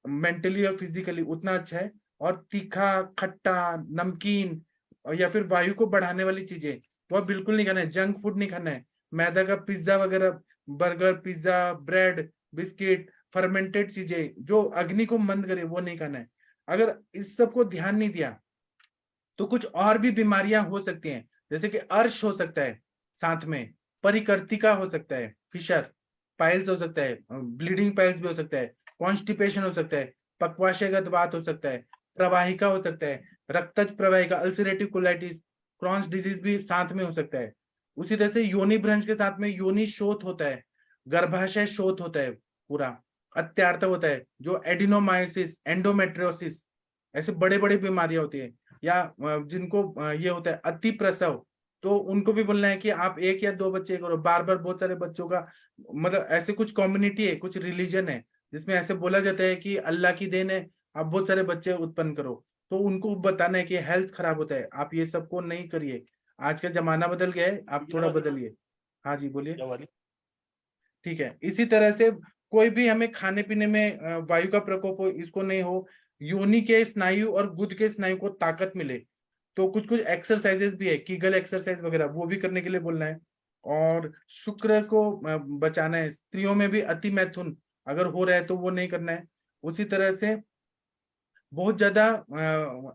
मेंटली और फिजिकली, उतना अच्छा है। और तीखा, खट्टा, नमकीन या फिर वायु को बढ़ाने वाली चीजें वो बिल्कुल नहीं खाना है। जंक फूड नहीं खाना है, मैदा का पिज्जा वगैरह, burger, pizza, bread, biscuit, fermented चीजें जो अग्नि को मंद करे, वो नहीं खाना है। अगर इस सब को ध्यान नहीं दिया तो कुछ और भी बीमारियां हो सकती हैं, जैसे कि अर्श हो सकता है, साथ में परिकर्तिका हो सकता है, फिशर, पाइल्स हो सकता है, ब्लीडिंग पाइल्स भी हो सकता है, कॉन्स्टिपेशन हो सकता है, पक्वाशयगत वात हो सकता है, प्रवाहिका हो सकता है, रक्तज प्रवाहिका, अल्सरेटिव कोलाइटिस, क्रॉन्स डिजीज भी साथ में हो सकता है। उसी तरह से योनि भ्रंश के साथ में योनि शोथ होता है, गर्भाशय शोथ होता है, पूरा अत्यार्थ होता है, जो एडिनोमायोसिस, एंडोमेट्रियोसिस, ऐसे बड़े बड़े बीमारियां होती है। या जिनको ये होता है अति प्रसव, तो उनको भी बोलना है कि आप 1 या 2 बच्चे करो, बार बार बहुत सारे बच्चों का, मतलब ऐसे कुछ कम्युनिटी है, कुछ रिलीजन है जिसमें ऐसे बोला जाता है कि अल्लाह की देन है, आप बहुत सारे बच्चे उत्पन्न करो। तो उनको बताना है कि हेल्थ खराब होता है, आप ये सबको नहीं करिए, आज का जमाना बदल गया है, आप थोड़ा बदलिए। हाँ जी बोलिए। क्या वाली? ठीक है, इसी तरह से कोई भी हमें खाने पीने में वायु का प्रकोप हो, इसको नहीं हो, योनि के स्नायु और गुद के स्नायु को ताकत मिले, तो कुछ कुछ एक्सरसाइजेस भी है, कीगल एक्सरसाइज वगैरह, वो भी करने के लिए बोलना है। और शुक्र को बचाना है, स्त्रियों में भी अति मैथुन अगर हो रहा है तो वो नहीं करना है। उसी तरह से बहुत ज्यादा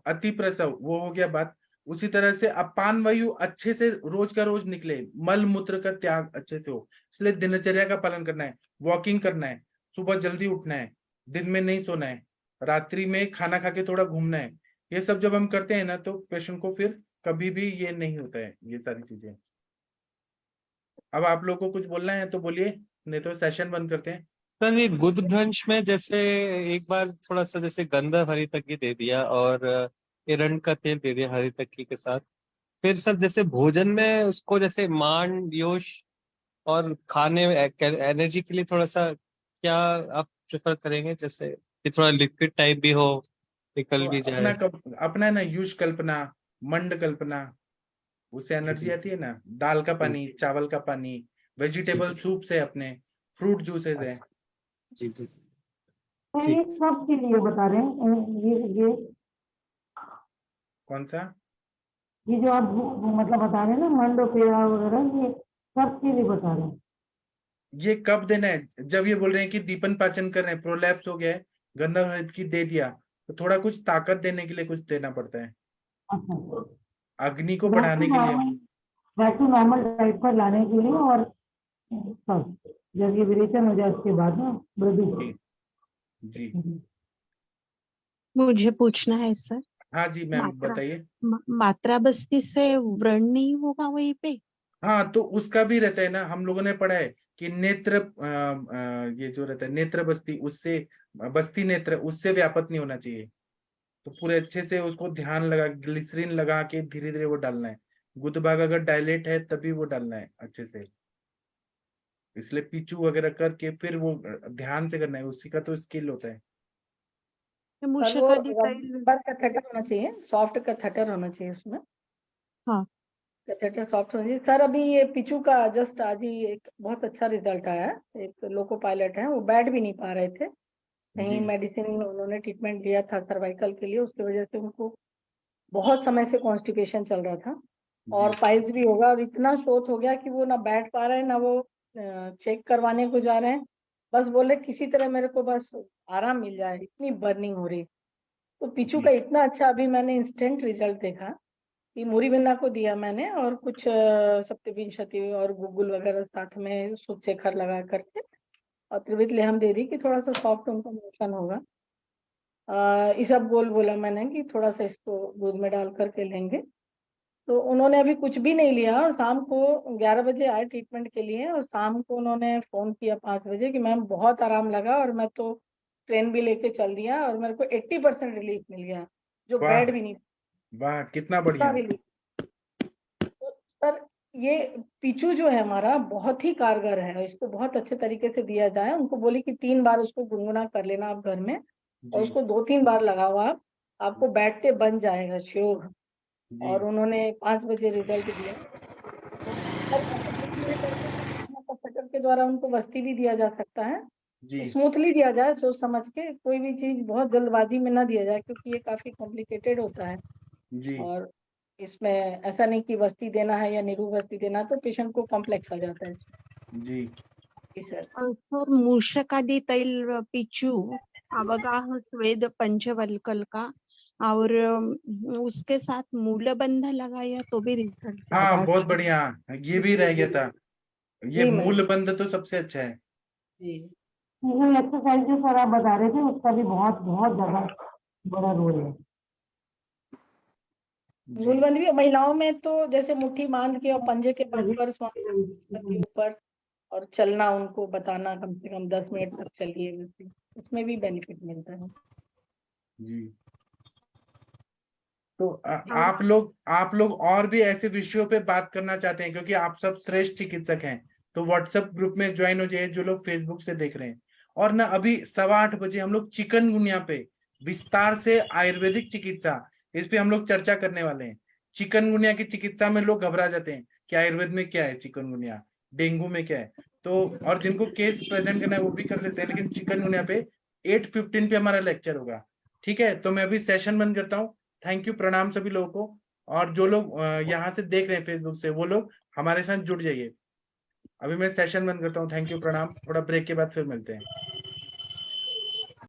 अति प्रसव, वो हो गया बात। उसी तरह से अपान वायु अच्छे से रोज का रोज निकले, मल मूत्र का त्याग अच्छे से हो, इसलिए दिनचर्या का पालन करना है, वॉकिंग करना है, सुबह जल्दी उठना है, दिन में नहीं सोना है, रात्रि में खाना खा के थोड़ा घूमना है। ये सब जब हम करते हैं ना तो पेशेंट को फिर कभी भी ये नहीं होता है, ये सारी चीजें। अब आप लोग को कुछ बोलना है तो बोलिए, नहीं तो सेशन बंद करते हैं। सर ये गुद भ्रंश में जैसे एक बार थोड़ा सा जैसे गंधा हरी तक्की दे दिया और एरंड का तेल दे दिया हरी तक्की के साथ, फिर सर जैसे भोजन में उसको जैसे मान योश और खाने एनर्जी के लिए थोड़ा सा क्या आप प्रेफर करेंगे, जैसे कि थोड़ा लिक्विड टाइप भी हो, निकल तो भी अपना जाए? अपना है ना युष कल्पना, मंड कल्पना, उससे जी एनर्जी जी आती है ना, दाल का जी पानी, चावल का पानी, जी वेजिटेबल जी। सूप से, अपने फ्रूट जूसेस है। अच्छा, जी जी तो जी। ये सब के लिए बता रहे हैं कौन सा? ये जो आप मतलब बता रहे हैं ना मंड पेड़ा वगैरह, ये सब के लिए बता रहे हैं। ये कब देना है? जब ये बोल रहे हैं कि दीपन पाचन कर रहे हैं, प्रोलैप्स हो गया है, गंधा हृदय की दे दिया, तो थोड़ा कुछ ताकत देने के लिए कुछ देना पड़ता है, अच्छा, अग्नि को बैक टू बढ़ाने के लिए। Normal, back to normal diet पर लाने के लिए, और सब जब ये विरेचन हो जाए उसके बाद में जी वृद्धि। जी। मुझे पूछना है सर। हाँ जी मैम मात्रा बताइए। मात्रा बस्ती से व्रण नहीं होगा वहीं पे? हाँ तो उसका भी रहता है ना, हम लोगों ने पढ़ा है कि नेत्र ये जो रहता है नेत्र बस्ती, उससे बस्ती नेत्र, उससे व्यापक नहीं होना चाहिए। तो पूरे अच्छे से उसको ध्यान लगा, ग्लिसरीन लगा के धीरे धीरे वो डालना है। गुद भाग अगर डायलेट है तभी वो डालना है अच्छे से, इसलिए पीचू वगैरह करके फिर वो ध्यान से करना है, उसी का तो स्किल होता है। सर वो मूषकादि तैल। रबर कैथेटर होना चाहिए, सॉफ्ट कैथेटर होना चाहिए उसमें। हाँ। कैथेटर सॉफ्ट होना चाहिए सर। अभी ये पिचू का जस्ट आज ही एक बहुत अच्छा रिजल्ट आया है। एक लोको पायलट है, वो बैठ भी नहीं पा रहे थे, कहीं जी मेडिसिन उन्होंने ट्रीटमेंट लिया था सर्वाइकल के लिए, उसकी वजह से उनको बहुत समय से कॉन्स्टिपेशन चल रहा था जी और पाइल्स भी होगा, और इतना शोथ हो गया कि वो ना बैठ पा रहे हैं ना वो चेक करवाने को जा रहे हैं। बस बोले किसी तरह मेरे को बस आराम मिल जाए, इतनी बर्निंग हो रही। तो पिचू जी का इतना अच्छा अभी मैंने इंस्टेंट रिजल्ट देखा कि मोरी बिन्ना को दिया मैंने, और कुछ सप्तविंशति और गूगल वगैरह साथ में सूत शेखर लगा करके, और त्रिविध लेहम दे दी कि थोड़ा सा सॉफ्ट उनका मोशन होगा। इसबगोल बोला मैंने कि थोड़ा सा इसको दूध में डाल करके लेंगे। तो उन्होंने अभी कुछ भी नहीं लिया, और शाम को 11 बजे आए ट्रीटमेंट के लिए, और शाम को उन्होंने फोन किया 5 बजे कि मैम बहुत आराम लगा, और मैं तो ट्रेन भी लेके चल दिया, और मेरे को 80% रिलीफ मिल गया, जो वाह बेड भी नहीं, वाह कितना इतना बढ़िया। रिलीफ। तो सर ये पीचू जो है हमारा बहुत ही कारगर है, इसको बहुत अच्छे तरीके से दिया जाए। उनको बोली कि 3 बार उसको गुनगुना कर लेना आप घर में, और जी उसको 2-3 बार लगाओ आप, आपको बैठते बन जाएगा श्योर। जी और उन्होंने 5 बजे रिजल्ट दिया। तो सर ऐसे धीरे करके कैथेटर के द्वारा उनको बस्ती भी दिया जा सकता है, जी स्मूथली दिया जाए, सोच समझ के, कोई भी चीज बहुत जल्दबाजी में ना दिया जाए, क्योंकि ये काफी कॉम्प्लिकेटेड होता है। जी और इसमें ऐसा नहीं कि बस्ती देना है या निरू बस्ती देना है, तो पेशेंट को कॉम्प्लेक्स आ जाता है। जी। जी सर। सर मूषकादि तैल पिचू अवगाह स्वेद पंचवल्कल का, और उसके साथ मूलबंध लगाया तो भी रिजल्ट हाँ ज्यादा बहुत अच्छा। बढ़िया, ये भी रह गया था, ये जी मैम। मूल बंद तो सबसे अच्छा है। जी ये एक्सरसाइज जो सर आप बता रहे थे उसका भी बहुत बहुत ज्यादा बड़ा रोल है। जी मूलबंद भी महिलाओं में तो जैसे मुट्ठी बांध के और पंजे के बल पर के ऊपर और चलना, उनको बताना कम से कम 10 मिनट तक चलिए, वैसे उसमें भी बेनिफिट मिलता है। जी। तो आप लोग और भी ऐसे विषयों पे बात करना चाहते हैं, क्योंकि आप सब श्रेष्ठ चिकित्सक हैं, तो व्हाट्सएप ग्रुप में ज्वाइन हो जाइए जो लोग फेसबुक से देख रहे हैं। और ना अभी 8:15 बजे हम लोग चिकनगुनिया पे विस्तार से आयुर्वेदिक चिकित्सा, इस पे हम लोग चर्चा करने वाले हैं। चिकनगुनिया की चिकित्सा में लोग घबरा जाते हैं कि आयुर्वेद में क्या है, चिकनगुनिया, डेंगू में क्या है, तो और जिनको केस प्रेजेंट करना है वो भी कर सकते हैं, लेकिन चिकनगुनिया पे 8:15 पे हमारा लेक्चर होगा। ठीक है, तो मैं अभी सेशन बंद करता हूँ। थैंक यू, प्रणाम सभी लोगों को। और जो लोग यहाँ से देख रहे हैं फेसबुक से, वो लोग हमारे साथ जुड़ जाइए। अभी मैं सेशन बंद करता हूँ। थैंक यू, प्रणाम। थोड़ा ब्रेक के बाद फिर मिलते हैं।